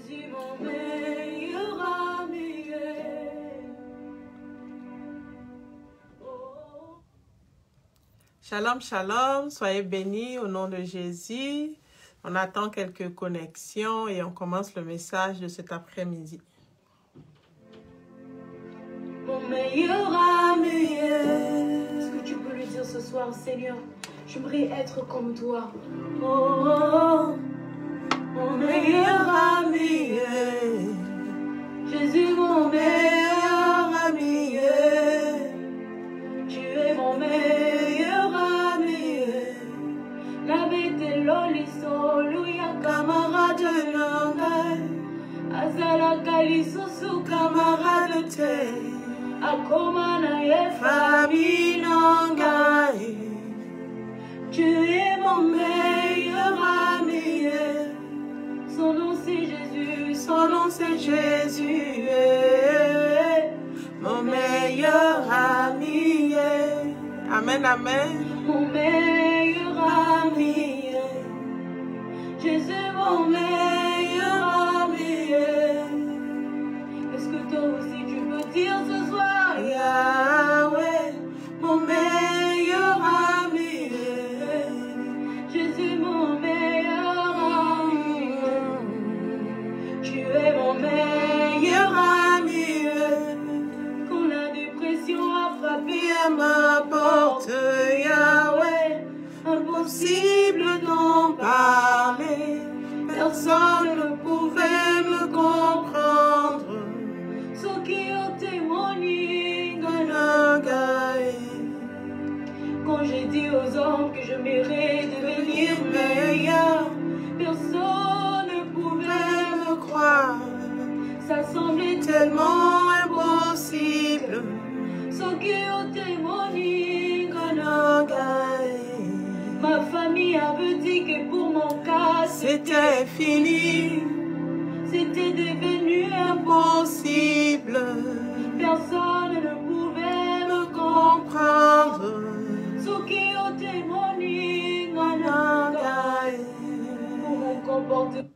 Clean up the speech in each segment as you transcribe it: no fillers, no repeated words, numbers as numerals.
Jésus mon meilleur ami. Oh. Shalom, shalom, soyez bénis au nom de Jésus. On attend quelques connexions et on commence le message de cet après-midi. Mon meilleur ami, est-ce que tu peux lui dire ce soir, Seigneur, j'aimerais être comme toi. Oh, oh, oh. Mon meilleur ami, Jésus mon meilleur ami, tu es mon meilleur ami. La bête l'oliso, louia camarade nangai, azala kalisusu camarade te, akomana ye famille nangai. Tu es mon meilleur ami. Son nom c'est Jésus, son nom c'est Jésus, Mon meilleur ami. Amen, amen. mon meilleur ami, Jésus mon meilleur ami. Est-ce que toi aussi tu peux dire ce soir, Yahweh, mon meilleur ami, Jésus mon meilleur ami, tu es mon meilleur ami. Quand la dépression a frappé à ma porte, Yahweh, impossible d'en parler, personne ne pouvait me comprendre. Ceux qui ont témoigné, Ganagai. Quand j'ai dit aux hommes que je méritais devenir meilleur, personne ne pouvait me croire. Ça semblait tellement impossible. Ceux qui ont témoigné, Ganagai. Ma famille avait dit que pour mon cas c'était fini, c'était devenu impossible. Personne ne pouvait me comprendre. Ceux qui ont témoigné, Ganagai. Pour mon comportement.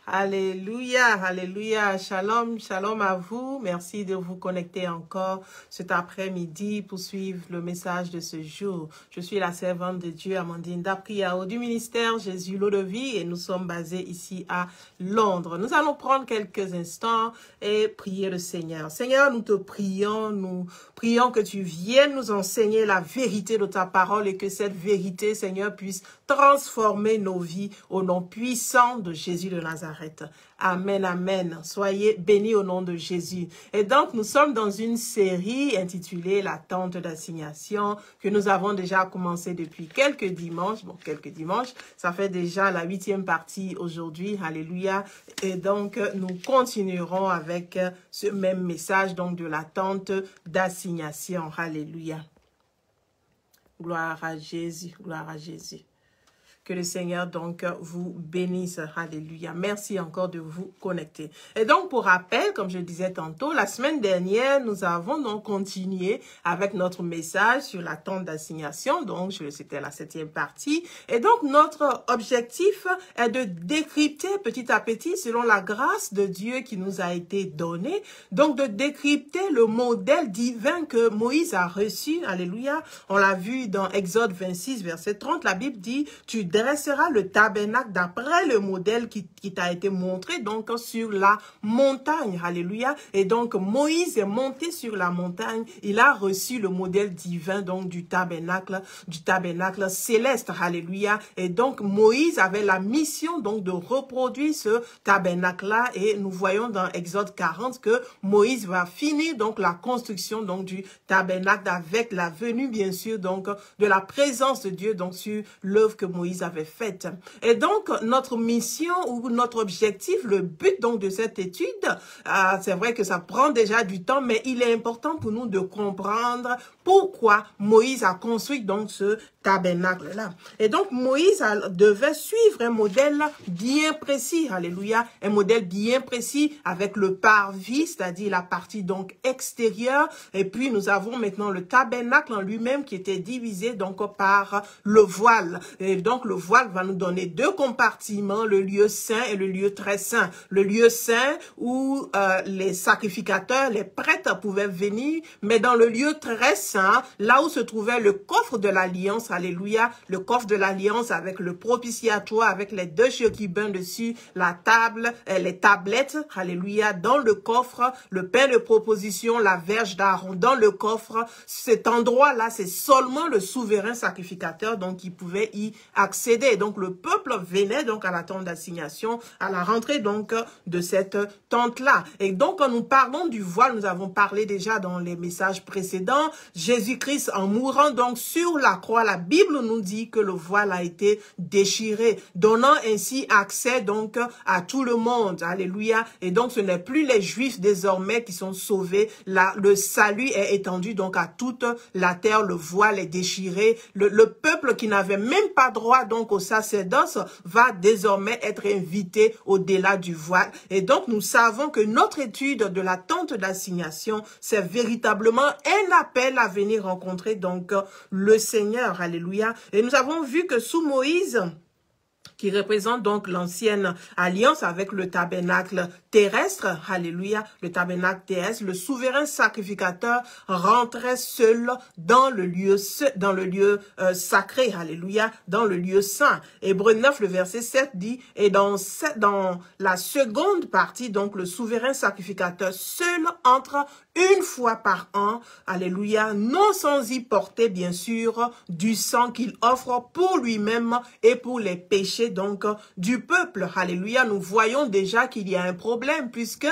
Alléluia, alléluia, shalom, shalom à vous. Merci de vous connecter encore cet après-midi pour suivre le message de ce jour. Je suis la servante de Dieu, Amandine Dapriao, du ministère Jésus l'eau de vie et nous sommes basés ici à Londres. Nous allons prendre quelques instants et prier le Seigneur. Seigneur, nous te prions, nous prions que tu viennes nous enseigner la vérité de ta parole et que cette vérité, Seigneur, puisse transformer nos vies au nom puissant de Jésus de Nazareth. Amen, amen. Soyez bénis au nom de Jésus. Et donc, nous sommes dans une série intitulée La tente d'assignation que nous avons déjà commencé depuis quelques dimanches. Bon, quelques dimanches. Ça fait déjà la 8e partie aujourd'hui. Alléluia. Et donc, nous continuerons avec ce même message, donc de la tente d'assignation. Alléluia. Gloire à Jésus. Gloire à Jésus. Que le Seigneur donc vous bénisse. Alléluia. Merci encore de vous connecter. Et donc pour rappel, comme je disais tantôt, la semaine dernière, nous avons donc continué avec notre message sur la tente d'assignation. Donc c'était la 7e partie. Et donc notre objectif est de décrypter petit à petit, selon la grâce de Dieu qui nous a été donnée, donc de décrypter le modèle divin que Moïse a reçu. Alléluia. On l'a vu dans Exode 26, verset 30. La Bible dit, tu dressera le tabernacle d'après le modèle qui t'a été montré donc sur la montagne. Alléluia. Et donc Moïse est monté sur la montagne. Il a reçu le modèle divin donc du tabernacle céleste. Alléluia. Et donc Moïse avait la mission donc de reproduire ce tabernacle-là. Et nous voyons dans Exode 40 que Moïse va finir donc la construction donc du tabernacle avec la venue bien sûr donc de la présence de Dieu donc sur l'œuvre que Moïse avait faite. Et donc, notre mission ou notre objectif, le but donc de cette étude, c'est vrai que ça prend déjà du temps, mais il est important pour nous de comprendre pourquoi Moïse a construit donc ce tabernacle-là. Et donc, Moïse devait suivre un modèle bien précis, alléluia, un modèle bien précis avec le parvis, c'est-à-dire la partie donc extérieure. Et puis, nous avons maintenant le tabernacle en lui-même qui était divisé donc par le voile. Et donc, le voile va nous donner deux compartiments, le lieu saint et le lieu très saint. Le lieu saint où les sacrificateurs, les prêtres pouvaient venir, mais dans le lieu très saint, là où se trouvait le coffre de l'alliance, alléluia, le coffre de l'alliance avec le propitiatoire, avec les deux chérubins dessus, la table, les tablettes, alléluia, dans le coffre, le pain de proposition, la verge d'Aaron dans le coffre. Cet endroit-là, c'est seulement le souverain sacrificateur donc qui pouvait y accéder. Donc le peuple venait donc à la tente d'assignation, à la rentrée donc de cette tente-là. Et donc quand nous parlons du voile, nous avons parlé déjà dans les messages précédents, Jésus-Christ en mourant donc sur la croix, la Bible nous dit que le voile a été déchiré, donnant ainsi accès donc à tout le monde. Alléluia. Et donc ce n'est plus les Juifs désormais qui sont sauvés. Le salut est étendu donc à toute la terre. Le voile est déchiré. Le peuple qui n'avait même pas droit donc au sacerdoce va désormais être invité au-delà du voile. Et donc nous savons que notre étude de la tente d'assignation, c'est véritablement un appel à venir rencontrer donc le Seigneur. Alléluia. Et nous avons vu que sous Moïse, qui représente donc l'ancienne alliance avec le tabernacle terrestre, alléluia, le tabernacle terrestre, le souverain sacrificateur rentrait seul dans le lieu sacré, alléluia, dans le lieu saint. Hébreux 9, le verset 7 dit, et dans la seconde partie, donc le souverain sacrificateur seul entre une fois par an, alléluia, non sans y porter bien sûr du sang qu'il offre pour lui-même et pour les péchés donc du peuple. Alléluia, nous voyons déjà qu'il y a un problème puisque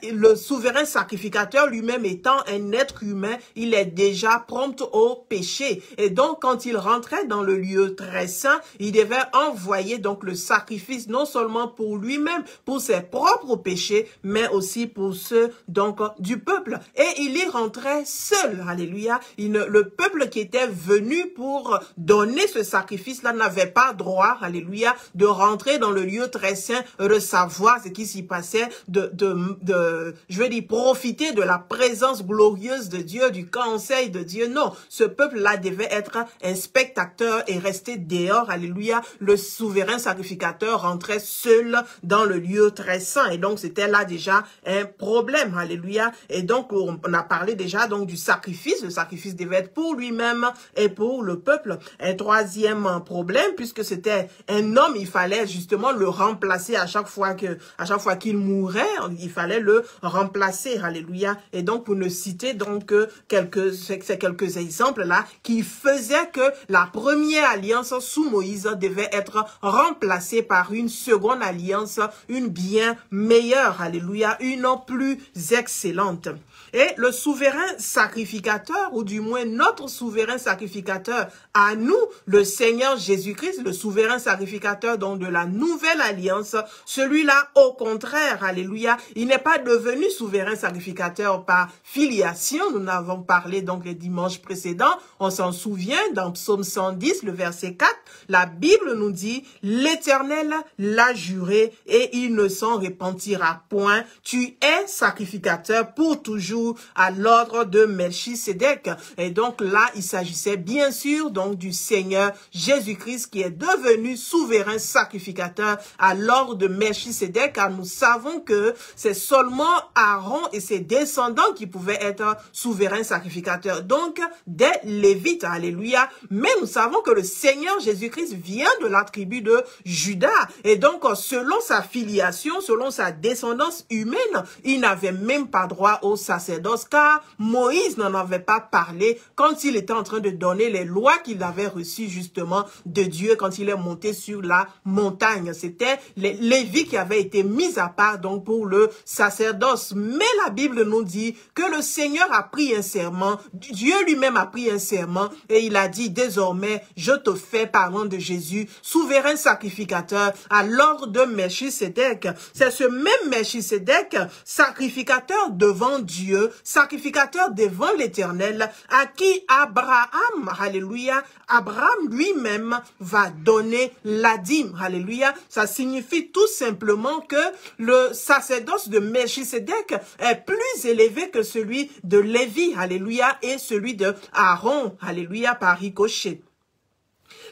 le souverain sacrificateur lui-même étant un être humain, il est déjà prompt au péché. Et donc quand il rentrait dans le lieu très saint, il devait envoyer donc le sacrifice non seulement pour lui-même, pour ses propres péchés, mais aussi pour ceux donc du peuple. Et il y rentrait seul, alléluia. Le peuple qui était venu pour donner ce sacrifice-là n'avait pas droit, alléluia, de rentrer dans le lieu très saint, de savoir ce qui s'y passait, je veux dire, profiter de la présence glorieuse de Dieu, du conseil de Dieu. Non, ce peuple-là devait être un spectateur et rester dehors, alléluia. Le souverain sacrificateur rentrait seul dans le lieu très saint. Et donc, c'était là déjà un problème, alléluia. Et donc, on a parlé déjà donc du sacrifice. Le sacrifice devait être pour lui-même et pour le peuple. Un troisième problème, puisque c'était un homme, il fallait justement le remplacer à chaque fois qu'il mourait, il fallait le remplacer. Alléluia. Et donc, pour ne citer donc quelques exemples là, qui faisaient que la première alliance sous Moïse devait être remplacée par une seconde alliance, une bien meilleure. Alléluia. Une plus excellente. Et le souverain sacrificateur, ou du moins notre souverain sacrificateur à nous, le Seigneur Jésus-Christ, le souverain sacrificateur donc de la nouvelle alliance, celui-là au contraire, alléluia, il n'est pas devenu souverain sacrificateur par filiation. Nous en avons parlé donc les dimanches précédents, on s'en souvient dans Psaume 110, le verset 4, la Bible nous dit, l'Éternel l'a juré et il ne s'en repentira point, tu es sacrificateur pour toujours à l'ordre de Melchisédek. Et donc là, il s'agissait bien sûr donc du Seigneur Jésus-Christ qui est devenu souverain sacrificateur à l'ordre de Melchisédek, car nous savons que c'est seulement Aaron et ses descendants qui pouvaient être souverains sacrificateurs. Donc, des Lévites, alléluia. Mais nous savons que le Seigneur Jésus-Christ vient de la tribu de Juda. Et donc, selon sa filiation, selon sa descendance humaine, il n'avait même pas droit au sacerdoce, car Moïse n'en avait pas parlé quand il était en train de donner les lois qu'il avait reçues justement de Dieu quand il est monté sur la montagne. C'était les Lévites qui avaient été mis à part donc pour le sacerdoce. Mais la Bible nous dit que le Seigneur a pris un serment, Dieu lui-même a pris un serment et il a dit désormais, je te fais, parlant de Jésus, souverain sacrificateur à l'ordre de Melchisédek. C'est ce même Melchisédek, sacrificateur devant Dieu, sacrificateur devant l'Éternel, à qui Abraham, alléluia, Abraham lui-même va donner la dîme, alléluia. Ça signifie tout simplement que le sacerdoce de Melchisédek est plus élevé que celui de Lévi, alléluia, et celui de Aaron, alléluia, par ricochet.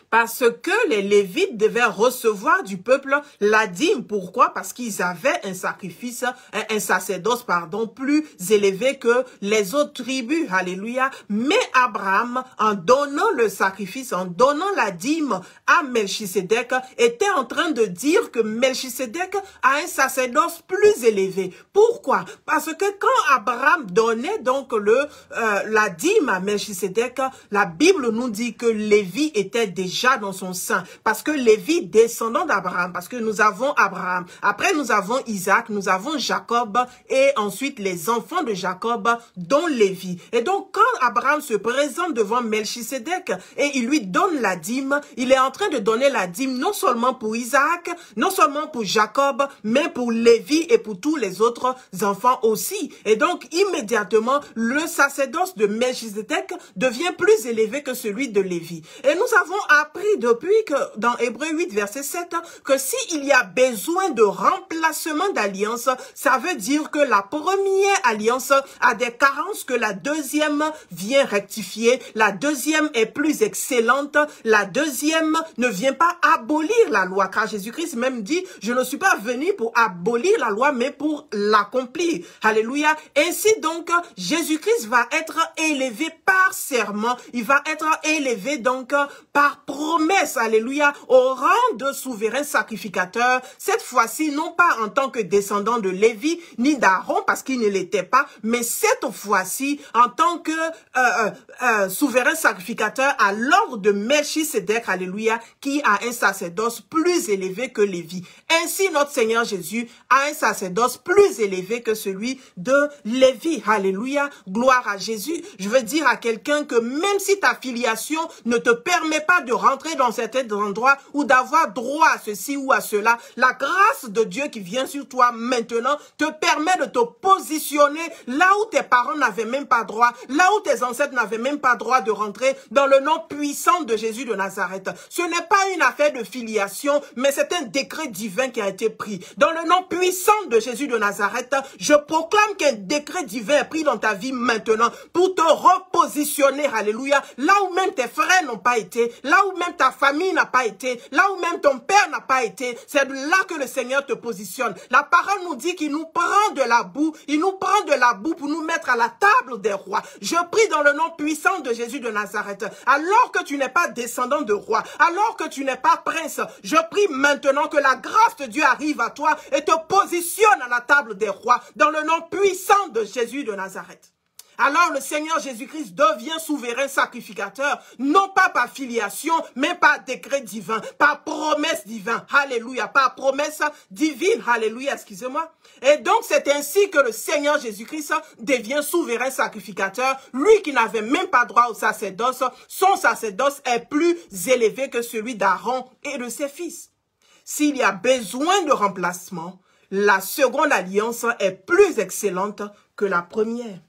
Parce que les Lévites devaient recevoir du peuple la dîme. Pourquoi? Parce qu'ils avaient un sacrifice, un sacerdoce, pardon, plus élevé que les autres tribus. Alléluia. Mais Abraham, en donnant le sacrifice, en donnant la dîme à Melchisédek, était en train de dire que Melchisédek a un sacerdoce plus élevé. Pourquoi? Parce que quand Abraham donnait donc la dîme à Melchisédek, la Bible nous dit que Lévi était déjà dans son sein, parce que Lévi, descendant d'Abraham, parce que nous avons Abraham, après nous avons Isaac, nous avons Jacob, et ensuite les enfants de Jacob, dont Lévi. Et donc quand Abraham se présente devant Melchisédek, et il lui donne la dîme, il est en train de donner la dîme non seulement pour Isaac, non seulement pour Jacob, mais pour Lévi et pour tous les autres enfants aussi. Et donc immédiatement, le sacerdoce de Melchisédek devient plus élevé que celui de Lévi. Et nous avons appris depuis que dans Hébreux 8 verset 7 que s'il y a besoin de remplacement d'alliance, ça veut dire que la première alliance a des carences que la deuxième vient rectifier, la deuxième est plus excellente, la deuxième ne vient pas abolir la loi, car Jésus-Christ même dit, je ne suis pas venu pour abolir la loi, mais pour l'accomplir. Alléluia. Ainsi donc, Jésus-Christ va être élevé par serment, il va être élevé donc par promesse, alléluia, au rang de souverain sacrificateur, cette fois-ci, non pas en tant que descendant de Lévi, ni d'Aaron, parce qu'il ne l'était pas, mais cette fois-ci, en tant que souverain sacrificateur à l'ordre de Melchisédek, alléluia, qui a un sacerdoce plus élevé que Lévi. Ainsi, notre Seigneur Jésus a un sacerdoce plus élevé que celui de Lévi, alléluia, gloire à Jésus. Je veux dire à quelqu'un que même si ta filiation ne te permet pas de rentrer dans certains endroits ou d'avoir droit à ceci ou à cela, la grâce de Dieu qui vient sur toi maintenant te permet de te positionner là où tes parents n'avaient même pas droit, là où tes ancêtres n'avaient même pas droit de rentrer, dans le nom puissant de Jésus de Nazareth. Ce n'est pas une affaire de filiation, mais c'est un décret divin qui a été pris. Dans le nom puissant de Jésus de Nazareth, je proclame qu'un décret divin est pris dans ta vie maintenant pour te repositionner, alléluia, là où même tes frères n'ont pas été, là où même ta famille n'a pas été, là où même ton père n'a pas été, c'est là que le Seigneur te positionne. La parole nous dit qu'il nous prend de la boue, il nous prend de la boue pour nous mettre à la table des rois. Je prie dans le nom puissant de Jésus de Nazareth, alors que tu n'es pas descendant de roi, alors que tu n'es pas prince, je prie maintenant que la grâce de Dieu arrive à toi et te positionne à la table des rois, dans le nom puissant de Jésus de Nazareth. Alors le Seigneur Jésus-Christ devient souverain sacrificateur, non pas par filiation, mais par décret divin, par promesse divine, alléluia, par promesse divine, alléluia, excusez-moi. Et donc c'est ainsi que le Seigneur Jésus-Christ devient souverain sacrificateur, lui qui n'avait même pas droit au sacerdoce, son sacerdoce est plus élevé que celui d'Aaron et de ses fils. S'il y a besoin de remplacement, la seconde alliance est plus excellente que la première.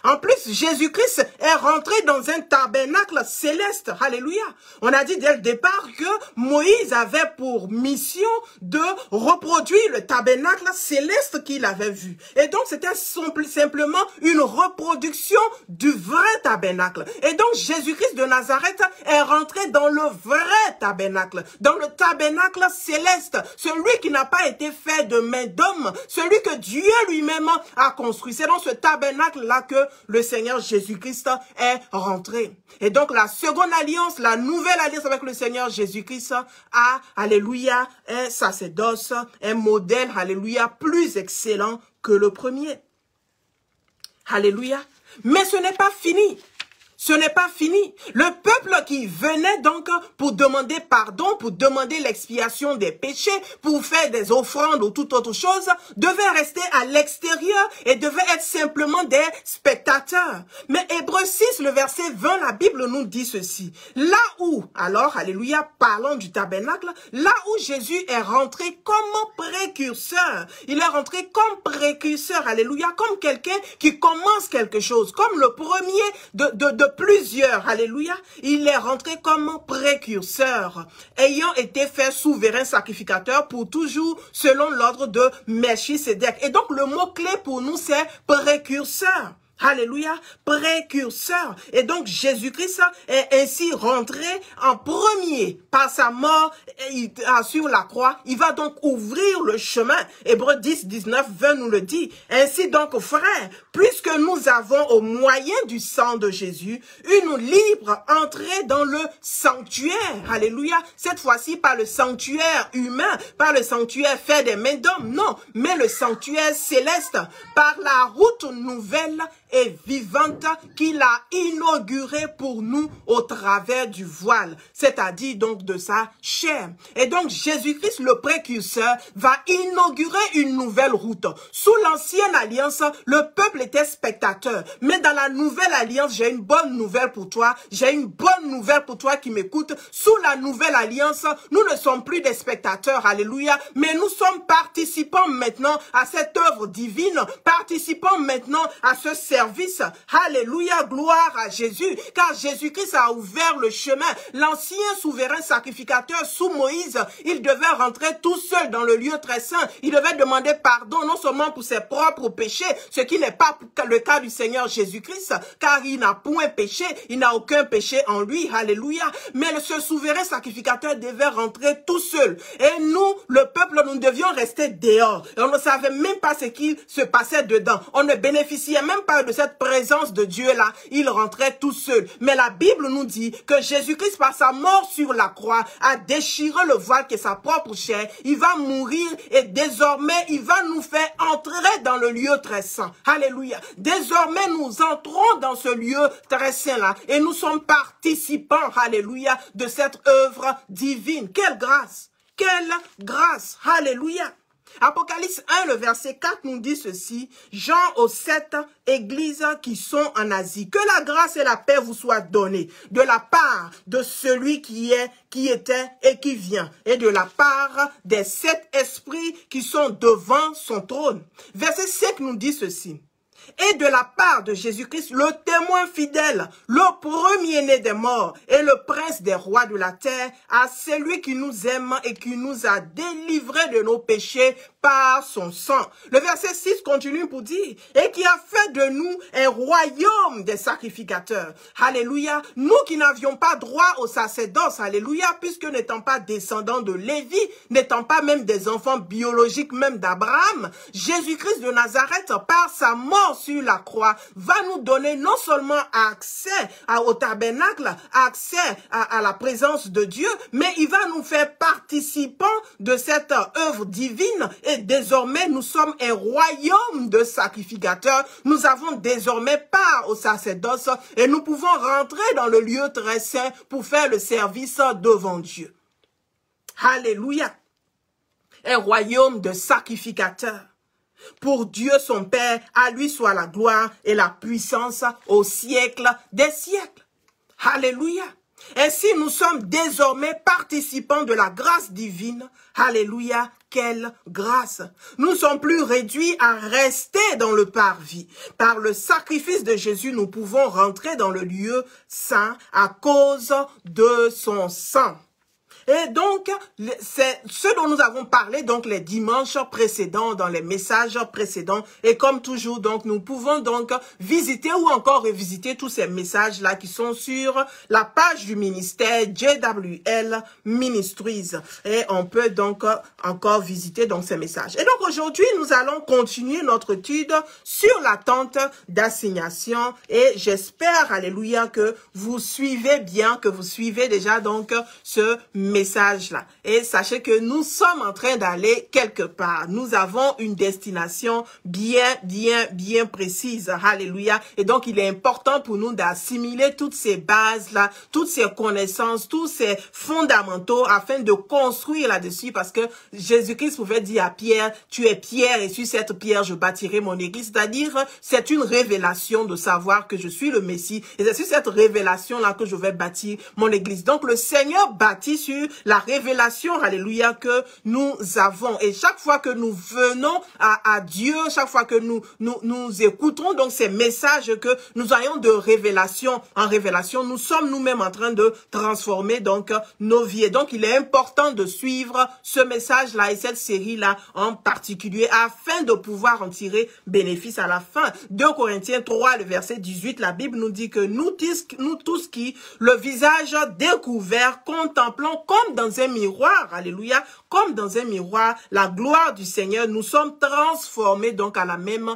En plus, Jésus-Christ est rentré dans un tabernacle céleste. Alléluia. On a dit dès le départ que Moïse avait pour mission de reproduire le tabernacle céleste qu'il avait vu. Et donc, c'était simplement une reproduction du vrai tabernacle. Et donc, Jésus-Christ de Nazareth est rentré dans le vrai tabernacle, dans le tabernacle céleste, celui qui n'a pas été fait de main d'homme, celui que Dieu lui-même a construit. C'est dans ce tabernacle-là que le Seigneur Jésus-Christ est rentré. Et donc la seconde alliance, la nouvelle alliance avec le Seigneur Jésus-Christ a, alléluia, un sacerdoce, un modèle, alléluia, plus excellent que le premier. Alléluia. Mais ce n'est pas fini. Ce n'est pas fini. Le peuple qui venait donc pour demander pardon, pour demander l'expiation des péchés, pour faire des offrandes ou toute autre chose, devait rester à l'extérieur et devait être simplement des spectateurs. Mais Hébreux 6, le verset 20, la Bible nous dit ceci. Là où, alors, alléluia, parlons du tabernacle, là où Jésus est rentré comme précurseur. Il est rentré comme précurseur, alléluia, comme quelqu'un qui commence quelque chose, comme le premier de plusieurs, alléluia. Il est rentré comme précurseur, ayant été fait souverain sacrificateur pour toujours selon l'ordre de Melchisédek. Et donc le mot-clé pour nous c'est précurseur. Alléluia, précurseur. Et donc Jésus-Christ est ainsi rentré en premier par sa mort sur la croix. Il va donc ouvrir le chemin. Hébreux 10, 19, 20 nous le dit. Ainsi donc, frères, puisque nous avons au moyen du sang de Jésus une libre entrée dans le sanctuaire. Alléluia. Cette fois-ci pas le sanctuaire humain, pas le sanctuaire fait des mains d'hommes, non, mais le sanctuaire céleste par la route nouvelle et vivante qu'il a inaugurée pour nous au travers du voile, c'est-à-dire donc de sa chair. Et donc Jésus-Christ, le précurseur, va inaugurer une nouvelle route. Sous l'ancienne alliance, le peuple était spectateur. Mais dans la nouvelle alliance, j'ai une bonne nouvelle pour toi. J'ai une bonne nouvelle pour toi qui m'écoute. Sous la nouvelle alliance, nous ne sommes plus des spectateurs, alléluia, mais nous sommes participants maintenant à cette œuvre divine, participants maintenant à ce service. Alléluia, gloire à Jésus, car Jésus-Christ a ouvert le chemin. L'ancien souverain sacrificateur sous Moïse, il devait rentrer tout seul dans le lieu très saint. Il devait demander pardon non seulement pour ses propres péchés, ce qui n'est pas le cas du Seigneur Jésus-Christ, car il n'a point péché, il n'a aucun péché en lui, alléluia. Mais ce souverain sacrificateur devait rentrer tout seul. Et nous, le peuple, nous devions rester dehors. Et on ne savait même pas ce qui se passait dedans. On ne bénéficiait même pas de cette présence de Dieu-là. Il rentrait tout seul. Mais la Bible nous dit que Jésus-Christ, par sa mort sur la croix, a déchiré le voile qui est sa propre chair. Il va mourir et désormais, il va nous faire entrer dans le lieu très saint. Alléluia. Désormais, nous entrons dans ce lieu très saint-là et nous sommes participants, alléluia, de cette œuvre divine. Quelle grâce! Quelle grâce! Alléluia! Apocalypse 1, le verset 4 nous dit ceci. Jean aux 7 églises qui sont en Asie. Que la grâce et la paix vous soient données de la part de celui qui est, qui était et qui vient, et de la part des 7 esprits qui sont devant son trône. Verset 5 nous dit ceci. Et de la part de Jésus-Christ, le témoin fidèle, le premier-né des morts et le prince des rois de la terre, à celui qui nous aime et qui nous a délivrés de nos péchés par son sang. Le verset 6 continue pour dire, et qui a fait de nous un royaume des sacrificateurs. Alléluia. Nous qui n'avions pas droit au sacerdoce, alléluia, puisque n'étant pas descendants de Lévi, n'étant pas même des enfants biologiques même d'Abraham, Jésus-Christ de Nazareth, par sa mort sur la croix, va nous donner non seulement accès au tabernacle, accès à la présence de Dieu, mais il va nous faire participants de cette œuvre divine. Et désormais, nous sommes un royaume de sacrificateurs. Nous avons désormais part au sacerdoce et nous pouvons rentrer dans le lieu très saint pour faire le service devant Dieu. Alléluia. Un royaume de sacrificateurs. Pour Dieu son Père, à lui soit la gloire et la puissance au siècle des siècles. Alléluia. Ainsi, nous sommes désormais participants de la grâce divine. Alléluia, quelle grâce! Nous ne sommes plus réduits à rester dans le parvis. Par le sacrifice de Jésus, nous pouvons rentrer dans le lieu saint à cause de son sang. Et donc, c'est ce dont nous avons parlé donc les dimanches précédents, dans les messages précédents. Et comme toujours, donc, nous pouvons donc visiter ou encore revisiter tous ces messages-là qui sont sur la page du ministère JWL Ministries. Et on peut donc encore visiter donc ces messages. Et donc, aujourd'hui, nous allons continuer notre étude sur la tente d'assignation. Et j'espère, alléluia, que vous suivez bien, que vous suivez déjà donc ce message. message-là. Et sachez que nous sommes en train d'aller quelque part. Nous avons une destination bien précise. Alléluia. Et donc, il est important pour nous d'assimiler toutes ces bases-là, toutes ces connaissances, tous ces fondamentaux afin de construire là-dessus, parce que Jésus-Christ pouvait dire à Pierre, tu es Pierre et sur cette pierre je bâtirai mon église. C'est-à-dire, c'est une révélation de savoir que je suis le Messie et c'est sur cette révélation-là que je vais bâtir mon église. Donc, le Seigneur bâtit sur la révélation, alléluia, que nous avons. Et chaque fois que nous venons à Dieu, chaque fois que nous écoutons donc ces messages que nous ayons de révélation en révélation, nous sommes nous-mêmes en train de transformer donc nos vies. Et donc, il est important de suivre ce message-là et cette série-là en particulier afin de pouvoir en tirer bénéfice à la fin. 2 Corinthiens 3, le verset 18, la Bible nous dit que nous tous qui, le visage découvert, contemplons comme dans un miroir, alléluia, comme dans un miroir, la gloire du Seigneur, nous sommes transformés donc à la même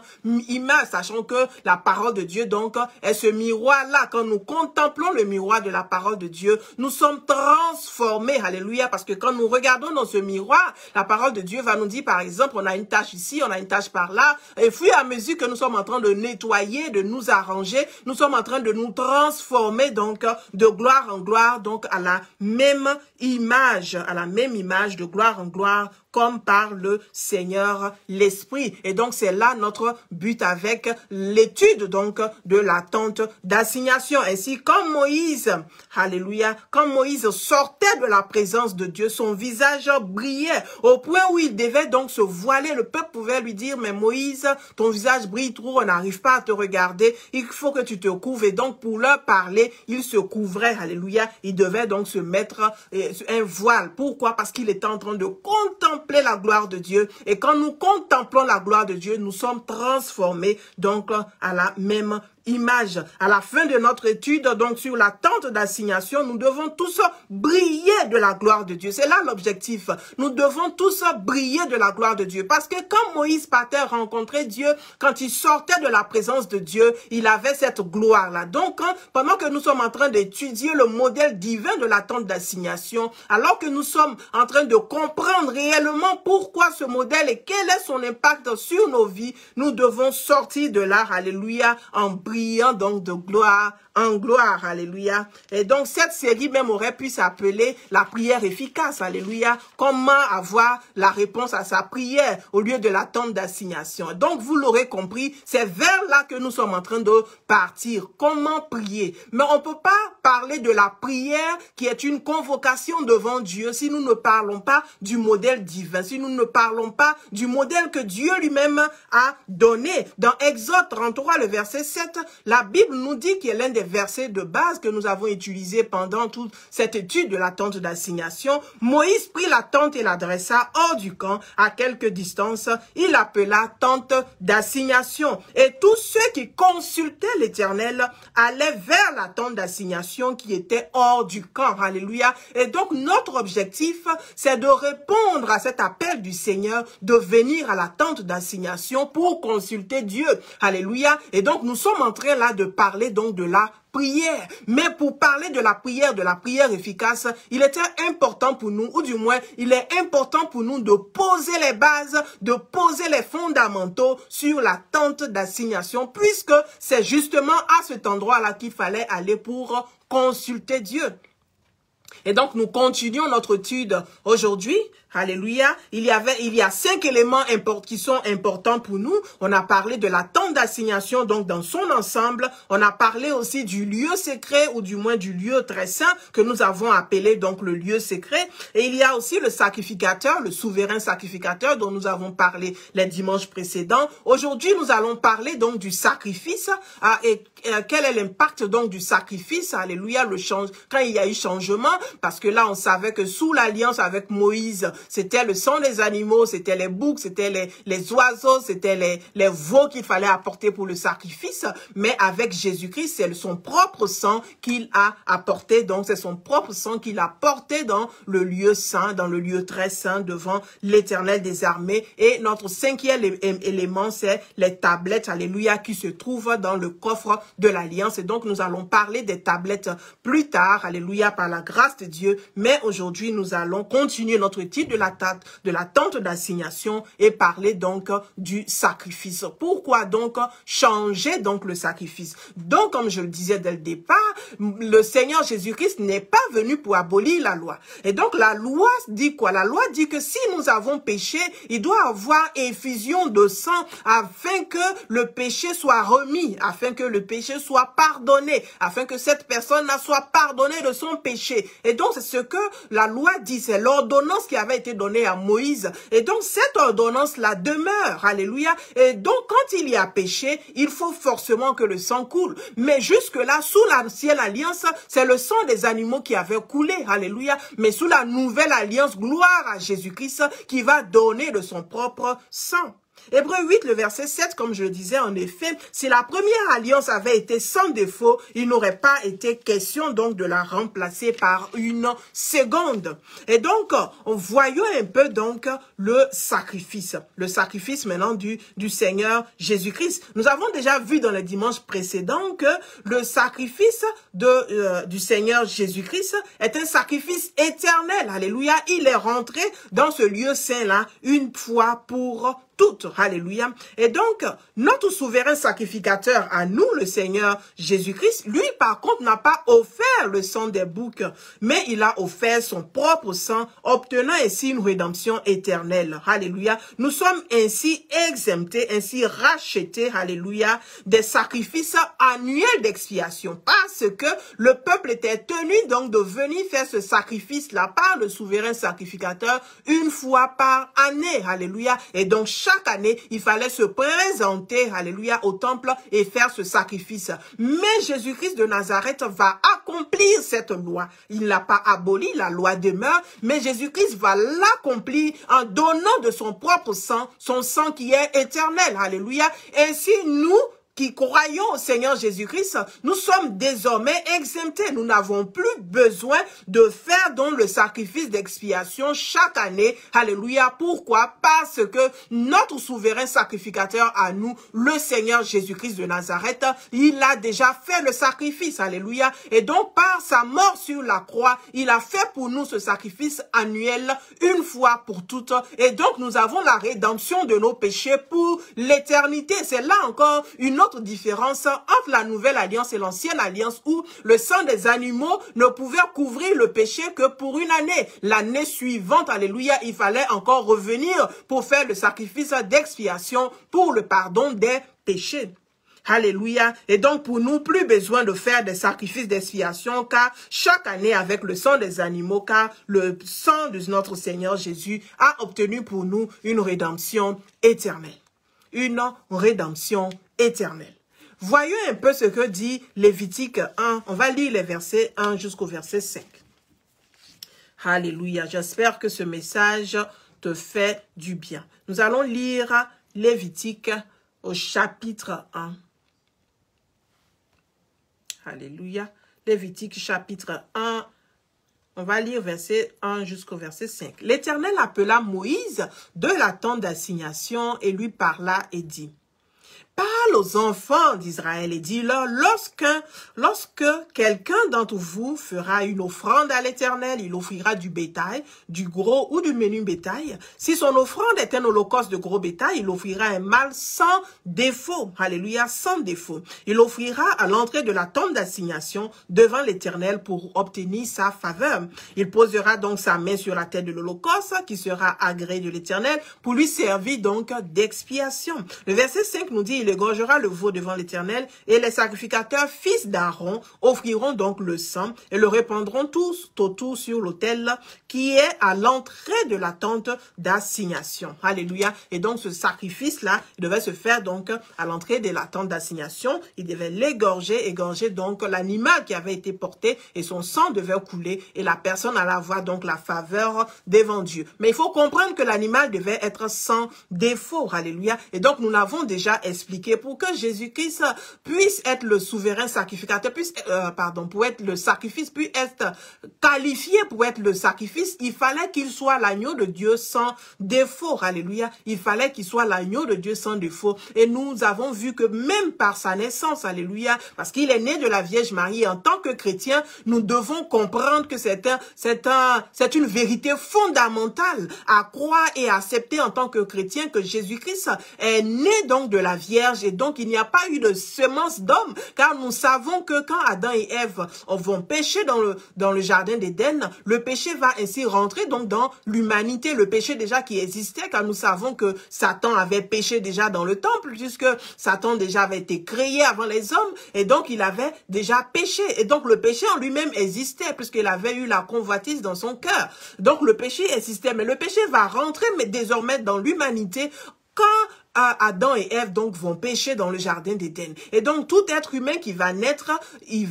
image, sachant que la parole de Dieu donc est ce miroir-là. Quand nous contemplons le miroir de la parole de Dieu, nous sommes transformés, alléluia, parce que quand nous regardons dans ce miroir, la parole de Dieu va nous dire, par exemple, on a une tâche ici, on a une tâche par là, et puis à mesure que nous sommes en train de nettoyer, de nous arranger, nous sommes en train de nous transformer donc de gloire en gloire, donc à la même image, de gloire en gloire, comme par le Seigneur l'Esprit. Et donc, c'est là notre but avec l'étude donc de la tente d'assignation. Ainsi, comme Moïse, alléluia, comme Moïse sortait de la présence de Dieu, son visage brillait au point où il devait donc se voiler. Le peuple pouvait lui dire, mais Moïse, ton visage brille trop, on n'arrive pas à te regarder, il faut que tu te couvres. Et donc, pour leur parler, il se couvrait, alléluia. Il devait donc se mettre un voile. Pourquoi? Parce qu'il était en train de contempler la gloire de Dieu. Et quand nous contemplons la gloire de Dieu, nous sommes transformés donc à la même image. À la fin de notre étude, donc sur la tente d'assignation, nous devons tous briller de la gloire de Dieu. C'est là l'objectif. Nous devons tous briller de la gloire de Dieu. Parce que quand Moïse partait rencontrer Dieu, quand il sortait de la présence de Dieu, il avait cette gloire-là. Donc, pendant que nous sommes en train d'étudier le modèle divin de la tente d'assignation, alors que nous sommes en train de comprendre réellement pourquoi ce modèle et quel est son impact sur nos vies, nous devons sortir de là, alléluia, en brillant donc de gloire en gloire, alléluia. Et donc, cette série même aurait pu s'appeler la prière efficace, alléluia. Comment avoir la réponse à sa prière au lieu de la tente d'assignation. Donc, vous l'aurez compris, c'est vers là que nous sommes en train de partir. Comment prier? Mais on ne peut pas parler de la prière qui est une convocation devant Dieu si nous ne parlons pas du modèle divin, si nous ne parlons pas du modèle que Dieu lui-même a donné. Dans Exode 33, le verset 7, la Bible nous dit qu'il est l'un des versets de base que nous avons utilisé pendant toute cette étude de la tente d'assignation. Moïse prit la tente et la dressa hors du camp à quelque distance. Il l'appela tente d'assignation. Et tous ceux qui consultaient l'Éternel allaient vers la tente d'assignation qui était hors du camp. Alléluia. Et donc notre objectif, c'est de répondre à cet appel du Seigneur de venir à la tente d'assignation pour consulter Dieu. Alléluia. Et donc nous sommes en train là de parler donc de la prière. Mais pour parler de la prière efficace, il était important pour nous, ou du moins, il est important pour nous de poser les bases, de poser les fondamentaux sur la tente d'assignation, puisque c'est justement à cet endroit-là qu'il fallait aller pour consulter Dieu. Et donc, nous continuons notre étude aujourd'hui. Alléluia. Il y a 5 éléments qui sont importants pour nous. On a parlé de la tente d'assignation, donc dans son ensemble. On a parlé aussi du lieu secret, ou du moins du lieu très saint, que nous avons appelé donc le lieu secret. Et il y a aussi le sacrificateur, le souverain sacrificateur, dont nous avons parlé les dimanches précédents. Aujourd'hui, nous allons parler donc du sacrifice. Et quel est l'impact donc du sacrifice? Alléluia, quand il y a eu changement, parce que là, on savait que sous l'alliance avec Moïse, C'était le sang des animaux, c'était les boucs, c'était les oiseaux, c'était les veaux qu'il fallait apporter pour le sacrifice. Mais avec Jésus-Christ, c'est son propre sang qu'il a apporté. Donc, c'est son propre sang qu'il a porté dans le lieu saint, dans le lieu très saint, devant l'Éternel des armées. Et notre cinquième élément, c'est les tablettes, alléluia, qui se trouvent dans le coffre de l'Alliance. Et donc, nous allons parler des tablettes plus tard, alléluia, par la grâce de Dieu. Mais aujourd'hui, nous allons continuer notre titre de la tente d'assignation et parler donc du sacrifice. Pourquoi donc changer donc le sacrifice? Donc, comme je le disais dès le départ, le Seigneur Jésus-Christ n'est pas venu pour abolir la loi. Et donc, la loi dit quoi? La loi dit que si nous avons péché, il doit avoir effusion de sang afin que le péché soit remis, afin que le péché soit pardonné, afin que cette personne soit pardonnée de son péché. Et donc, c'est ce que la loi dit, c'est l'ordonnance qui avait été donnée à Moïse. Et donc, cette ordonnance-là demeure, alléluia. Et donc, quand il y a péché, il faut forcément que le sang coule. Mais jusque-là, sous l'ancienne alliance, c'est le sang des animaux qui avait coulé, alléluia. Mais sous la nouvelle alliance, gloire à Jésus-Christ qui va donner de son propre sang. Hébreux 8, le verset 7, comme je le disais, en effet, si la première alliance avait été sans défaut, il n'aurait pas été question donc de la remplacer par une seconde. Et donc, voyons un peu donc le sacrifice maintenant du Seigneur Jésus-Christ. Nous avons déjà vu dans les dimanches précédents que le sacrifice du Seigneur Jésus-Christ est un sacrifice éternel. Alléluia, il est rentré dans ce lieu saint-là une fois pour toutes. Alléluia. Et donc, notre souverain sacrificateur à nous, le Seigneur Jésus-Christ, lui, par contre, n'a pas offert le sang des boucs, mais il a offert son propre sang, obtenant ainsi une rédemption éternelle. Alléluia. Nous sommes ainsi exemptés, ainsi rachetés, alléluia, des sacrifices annuels d'expiation, parce que le peuple était tenu donc de venir faire ce sacrifice-là par le souverain sacrificateur une fois par année. Alléluia. Et donc, chaque année, il fallait se présenter, alléluia, au temple et faire ce sacrifice. Mais Jésus-Christ de Nazareth va accomplir cette loi. Il n'a pas aboli, la loi demeure, mais Jésus-Christ va l'accomplir en donnant de son propre sang, son sang qui est éternel, alléluia. Ainsi, nous, qui croyons au Seigneur Jésus-Christ, nous sommes désormais exemptés. Nous n'avons plus besoin de faire donc le sacrifice d'expiation chaque année. Alléluia. Pourquoi? Parce que notre souverain sacrificateur à nous, le Seigneur Jésus-Christ de Nazareth, il a déjà fait le sacrifice. Alléluia. Et donc, par sa mort sur la croix, il a fait pour nous ce sacrifice annuel une fois pour toutes. Et donc, nous avons la rédemption de nos péchés pour l'éternité. C'est là encore une autre différence entre la nouvelle alliance et l'ancienne alliance où le sang des animaux ne pouvait couvrir le péché que pour une année. L'année suivante, alléluia, il fallait encore revenir pour faire le sacrifice d'expiation pour le pardon des péchés. Alléluia. Et donc, pour nous, plus besoin de faire des sacrifices d'expiation, car chaque année, avec le sang des animaux, car le sang de notre Seigneur Jésus a obtenu pour nous une rédemption éternelle. Une rédemption éternelle. Voyons un peu ce que dit Lévitique 1. On va lire les versets 1 jusqu'au verset 5. Alléluia. J'espère que ce message te fait du bien. Nous allons lire Lévitique au chapitre 1. Alléluia. Lévitique chapitre 1. On va lire verset 1 jusqu'au verset 5. L'Éternel appela Moïse de la tente d'assignation et lui parla et dit: parle aux enfants d'Israël et dis-leur, lorsque quelqu'un d'entre vous fera une offrande à l'Éternel, il offrira du bétail, du gros ou du menu bétail. Si son offrande est un holocauste de gros bétail, il offrira un mâle sans défaut. Alléluia, sans défaut. Il offrira à l'entrée de la tente d'assignation devant l'Éternel pour obtenir sa faveur. Il posera donc sa main sur la tête de l'holocauste qui sera agréé de l'Éternel pour lui servir donc d'expiation. Le verset 5 nous dit: il égorgera le veau devant l'Éternel, et les sacrificateurs, fils d'Aaron, offriront donc le sang, et le répandront tous autour sur l'autel qui est à l'entrée de la tente d'assignation. Alléluia. Et donc ce sacrifice-là, il devait se faire donc à l'entrée de la tente d'assignation. Il devait l'égorger, donc l'animal qui avait été porté, et son sang devait couler, et la personne allait avoir donc la faveur devant Dieu. Mais il faut comprendre que l'animal devait être sans défaut. Alléluia. Et donc nous l'avons déjà expliqué, pour que Jésus-Christ puisse être le souverain sacrificateur, pour être le sacrifice, puis être qualifié pour être le sacrifice, il fallait qu'il soit l'agneau de Dieu sans défaut. Alléluia. Il fallait qu'il soit l'agneau de Dieu sans défaut. Et nous avons vu que même par sa naissance, alléluia, parce qu'il est né de la Vierge Marie, en tant que chrétien, nous devons comprendre que c'est une vérité fondamentale à croire et à accepter en tant que chrétien, que Jésus-Christ est né donc de la Vierge, et donc il n'y a pas eu de semence d'homme, car nous savons que quand Adam et Ève vont pécher dans le jardin d'Éden, le péché va ainsi rentrer donc dans l'humanité, le péché déjà qui existait, car nous savons que Satan avait péché déjà dans le temple, puisque Satan déjà avait été créé avant les hommes, et donc il avait déjà péché, et donc le péché en lui-même existait, puisqu'il avait eu la convoitise dans son cœur. Donc le péché existait, mais le péché va rentrer mais désormais dans l'humanité quand Adam et Ève donc vont pécher dans le jardin d'Éden. Et donc tout être humain qui va naître, il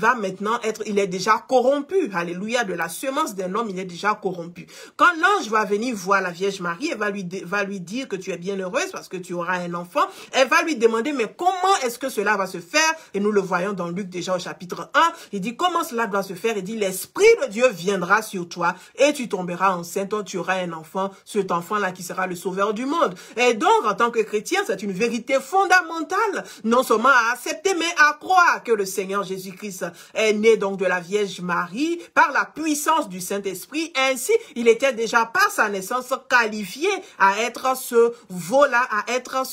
est déjà corrompu. Alléluia, de la semence d'un homme, il est déjà corrompu. Quand l'ange va venir voir la Vierge Marie, elle va lui dire que tu es bien heureuse parce que tu auras un enfant. Elle va lui demander, mais comment est-ce que cela va se faire? Et nous le voyons dans Luc déjà au chapitre 1. Il dit, comment cela doit se faire? Il dit, l'Esprit de Dieu viendra sur toi et tu tomberas enceinte, tu auras un enfant, cet enfant-là qui sera le sauveur du monde. Et donc, en tant que chrétien, c'est une vérité fondamentale, non seulement à accepter, mais à croire que le Seigneur Jésus-Christ est né donc de la Vierge Marie par la puissance du Saint-Esprit. Ainsi, il était déjà par sa naissance qualifié à être ce veau-là, à être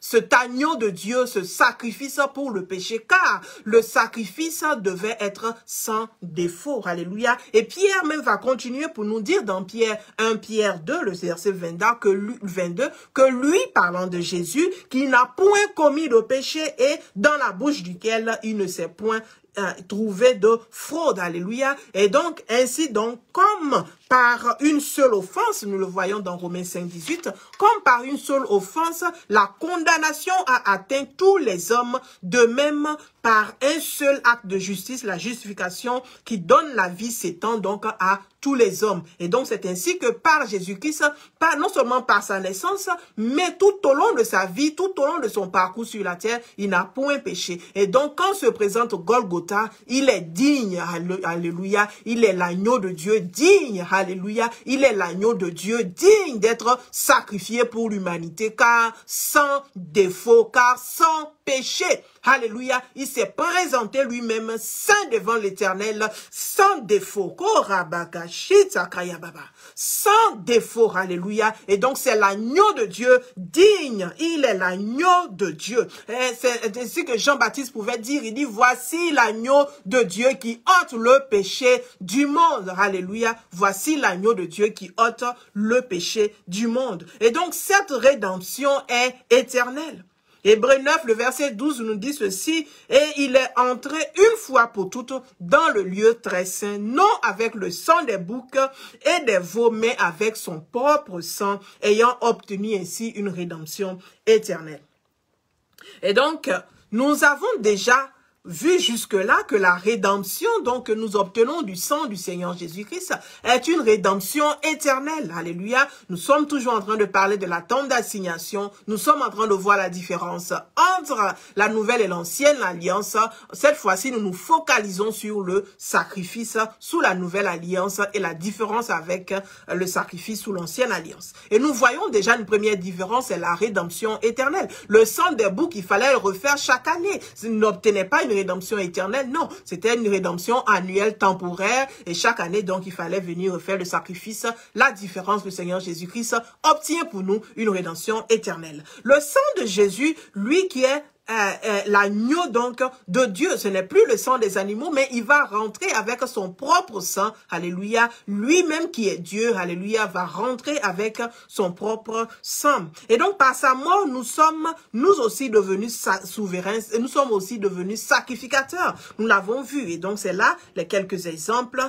cet agneau de Dieu, ce sacrifice pour le péché, car le sacrifice devait être sans défaut. Alléluia. Et Pierre même va continuer pour nous dire dans Pierre 1 Pierre 2, le verset 22, que lui, parlant de Jésus, qui n'a point commis de péché et dans la bouche duquel il ne s'est point trouvé de fraude. Alléluia. Et donc, ainsi donc, comme par une seule offense, nous le voyons dans Romains 5, 18, comme par une seule offense, la condamnation a atteint tous les hommes, de même par un seul acte de justice, la justification qui donne la vie s'étend donc à tous les hommes. Et donc, c'est ainsi que par Jésus-Christ, non seulement par sa naissance, mais tout au long de sa vie, tout au long de son parcours sur la terre, il n'a point péché. Et donc, quand se présente Golgotha, il est digne, alléluia, il est l'agneau de Dieu digne, alléluia, il est l'agneau de Dieu digne d'être sacrifié pour l'humanité, car sans défaut, car sans péché. Alléluia, il s'est présenté lui-même saint devant l'Éternel, sans défaut. Sans défaut, alléluia. Et donc c'est l'agneau de Dieu digne. Il est l'agneau de Dieu. C'est ainsi que Jean-Baptiste pouvait dire, il dit, voici l'agneau de Dieu qui ôte le péché du monde. Alléluia. Voici l'agneau de Dieu qui ôte le péché du monde. Et donc cette rédemption est éternelle. Hébreux 9, le verset 12 nous dit ceci, et il est entré une fois pour toutes dans le lieu très saint, non avec le sang des boucs et des veaux, mais avec son propre sang, ayant obtenu ainsi une rédemption éternelle. Et donc, nous avons déjà vu jusque-là que la rédemption donc que nous obtenons du sang du Seigneur Jésus-Christ est une rédemption éternelle. Alléluia. Nous sommes toujours en train de parler de la tente d'assignation. Nous sommes en train de voir la différence entre la nouvelle et l'ancienne alliance. Cette fois-ci, nous nous focalisons sur le sacrifice sous la nouvelle alliance et la différence avec le sacrifice sous l'ancienne alliance. Et nous voyons déjà une première différence, c'est la rédemption éternelle. Le sang des boucs, il fallait le refaire chaque année. Vous n'obtenez pas une rédemption éternelle, non, c'était une rédemption annuelle temporaire et chaque année donc il fallait venir refaire le sacrifice. La différence, le Seigneur Jésus-Christ obtient pour nous une rédemption éternelle. Le sang de Jésus, lui qui est l'agneau donc de Dieu. Ce n'est plus le sang des animaux, mais il va rentrer avec son propre sang. Alléluia. Lui-même qui est Dieu, alléluia, va rentrer avec son propre sang. Et donc par sa mort, nous sommes nous aussi devenus souverains, nous sommes aussi devenus sacrificateurs. Nous l'avons vu. Et donc c'est là les quelques exemples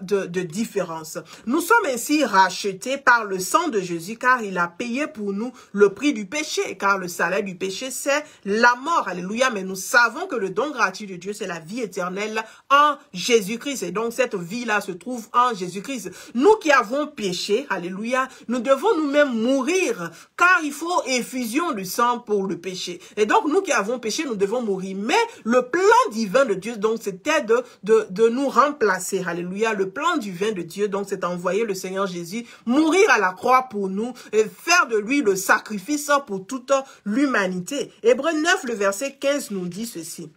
de différence. Nous sommes ainsi rachetés par le sang de Jésus, car il a payé pour nous le prix du péché, car le salaire du péché, c'est la mort. Alléluia. Mais nous savons que le don gratuit de Dieu, c'est la vie éternelle en Jésus-Christ. Et donc, cette vie-là se trouve en Jésus-Christ. Nous qui avons péché, alléluia, nous devons nous-mêmes mourir, car il faut effusion du sang pour le péché. Et donc, nous qui avons péché, nous devons mourir. Mais le plan divin de Dieu, donc, c'était de nous remplacer. Alléluia. Le plan divin de Dieu, donc, c'est envoyer le Seigneur Jésus mourir à la croix pour nous et faire de lui le sacrifice pour toute l'humanité. Hébreux 9, le verset 15 nous dit ceci.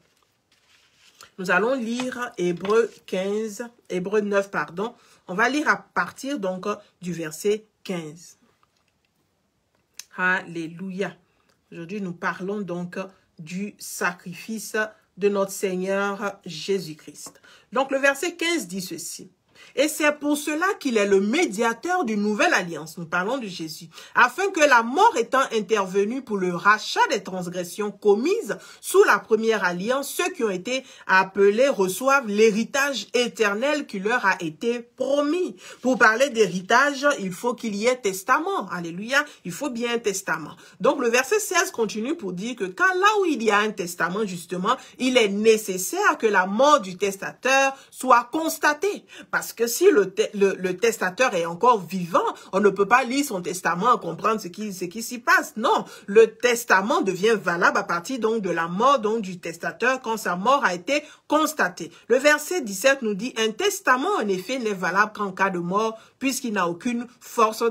Nous allons lire Hébreux 9, pardon. On va lire à partir donc du verset 15. Alléluia. Aujourd'hui, nous parlons donc du sacrifice de notre Seigneur Jésus-Christ. Donc, le verset 15 dit ceci. Et c'est pour cela qu'il est le médiateur d'une nouvelle alliance. Nous parlons de Jésus. Afin que la mort étant intervenue pour le rachat des transgressions commises sous la première alliance, ceux qui ont été appelés reçoivent l'héritage éternel qui leur a été promis. Pour parler d'héritage, il faut qu'il y ait testament. Alléluia. Il faut bien un testament. Donc le verset 16 continue pour dire que quand là où il y a un testament, justement, il est nécessaire que la mort du testateur soit constatée. Parce que si le testateur est encore vivant, on ne peut pas lire son testament et comprendre ce qui s'y passe. Non, le testament devient valable à partir donc de la mort donc du testateur quand sa mort a été constatée. Le verset 17 nous dit, un testament en effet n'est valable qu'en cas de mort puisqu'il n'a aucune force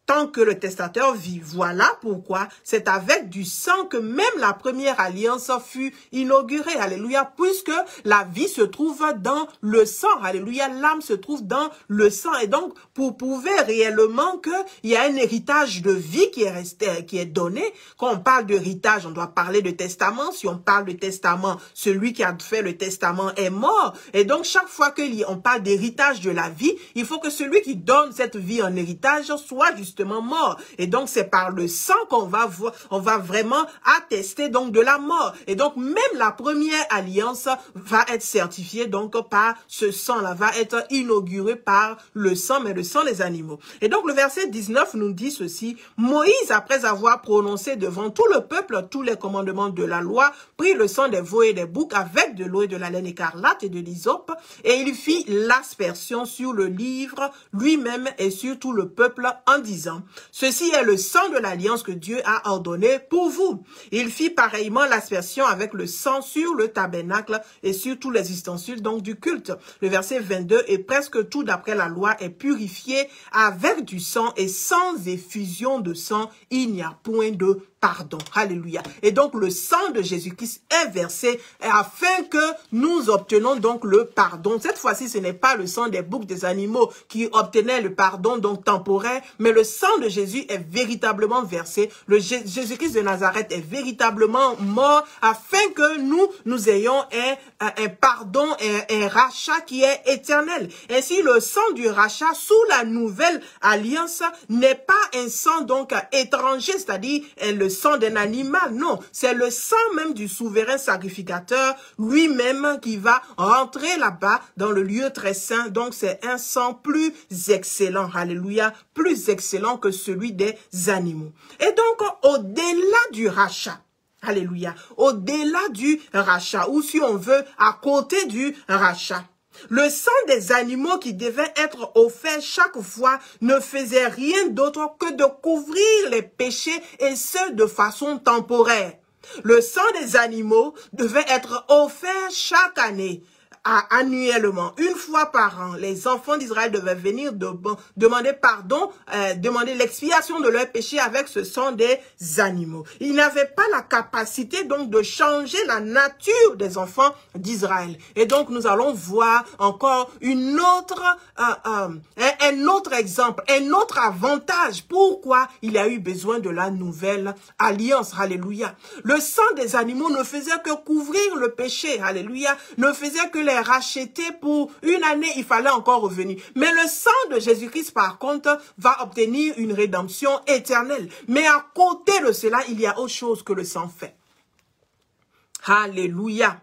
tant que le testateur vit. Voilà pourquoi c'est avec du sang que même la première alliance fut inaugurée. Alléluia. Puisque la vie se trouve dans le sang. Alléluia. L'âme se trouve dans le sang. Et donc, pour prouver réellement qu'il y a un héritage de vie qui est donné, quand on parle d'héritage, on doit parler de testament. Si on parle de testament, celui qui a fait le testament est mort. Et donc, chaque fois qu'on parle d'héritage de la vie, il faut que celui qui donne cette vie en héritage soit justement mort. Et donc, c'est par le sang qu'on va vraiment attester donc de la mort. Et donc, même la première alliance va être certifiée donc par ce sang-là, va être inaugurée par le sang, mais le sang des animaux. Et donc, le verset 19 nous dit ceci. Moïse, après avoir prononcé devant tout le peuple tous les commandements de la loi, prit le sang des veaux et des boucs avec de l'eau et de la laine écarlate et de l'hysope, et il fit l'aspersion sur le livre lui-même et sur tout le peuple en disant, ceci est le sang de l'alliance que Dieu a ordonné pour vous. Il fit pareillement l'aspersion avec le sang sur le tabernacle et sur tous les ustensiles donc du culte. Le verset 22, et presque tout d'après la loi est purifié avec du sang et sans effusion de sang, il n'y a point de pardon. Alléluia. Et donc, le sang de Jésus-Christ est versé afin que nous obtenons donc le pardon. Cette fois-ci, ce n'est pas le sang des boucs des animaux qui obtenait le pardon donc temporaire, mais le sang de Jésus est véritablement versé. Le Jésus-Christ de Nazareth est véritablement mort afin que nous ayons un pardon, un rachat qui est éternel. Ainsi, le sang du rachat sous la nouvelle alliance n'est pas un sang donc étranger, c'est-à-dire le sang d'un animal. Non, c'est le sang même du souverain sacrificateur lui-même qui va rentrer là-bas dans le lieu très saint. Donc, c'est un sang plus excellent. Alléluia. Plus excellent que celui des animaux. Et donc, au-delà du rachat, alléluia, au-delà du rachat, ou si on veut, à côté du rachat, le sang des animaux qui devait être offert chaque fois ne faisait rien d'autre que de couvrir les péchés et ce de façon temporaire. Le sang des animaux devait être offert chaque année annuellement, une fois par an, les enfants d'Israël devaient venir demander pardon, demander l'expiation de leurs péchés avec ce sang des animaux. Ils n'avaient pas la capacité donc de changer la nature des enfants d'Israël. Et donc nous allons voir encore un autre exemple, un autre avantage. Pourquoi il y a eu besoin de la nouvelle alliance. Alléluia. Le sang des animaux ne faisait que couvrir le péché. Alléluia. Ne faisait que les racheter pour une année. Il fallait encore revenir. Mais le sang de Jésus-Christ, par contre, va obtenir une rédemption éternelle. Mais à côté de cela, il y a autre chose que le sang fait. Alléluia.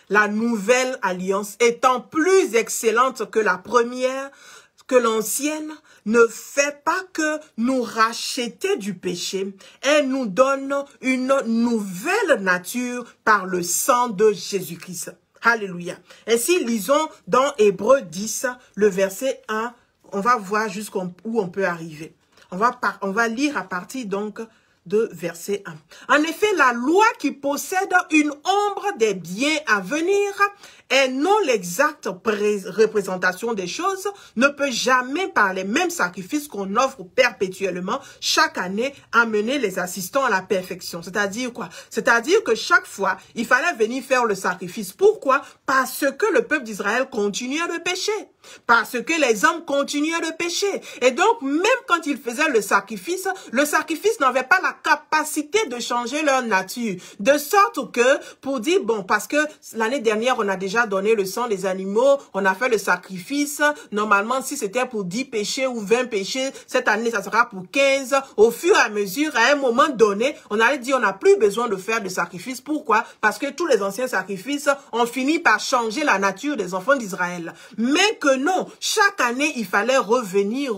La nouvelle alliance étant plus excellente que la première, que l'ancienne, ne fait pas que nous racheter du péché. Elle nous donne une nouvelle nature par le sang de Jésus-Christ. Alléluia. Ainsi, lisons dans Hébreux 10, le verset 1. On va voir jusqu'où on peut arriver. On va lire à partir donc de verset 1. En effet, la loi qui possède une ombre des biens à venir et non l'exacte représentation des choses ne peut jamais par les mêmes sacrifices qu'on offre perpétuellement chaque année amener les assistants à la perfection. C'est-à-dire quoi? C'est-à-dire que chaque fois, il fallait venir faire le sacrifice. Pourquoi? Parce que le peuple d'Israël continuait de pécher. Parce que les hommes continuaient de pécher. Et donc, même quand ils faisaient le sacrifice n'avait pas la capacité de changer leur nature. De sorte que, pour dire, bon, parce que l'année dernière, on a déjà donné le sang des animaux, on a fait le sacrifice. Normalement, si c'était pour 10 péchés ou 20 péchés, cette année, ça sera pour 15. Au fur et à mesure, à un moment donné, on allait dire, on n'a plus besoin de faire de sacrifice. Pourquoi? Parce que tous les anciens sacrifices ont fini par changer la nature des enfants d'Israël. Mais que non, chaque année, il fallait revenir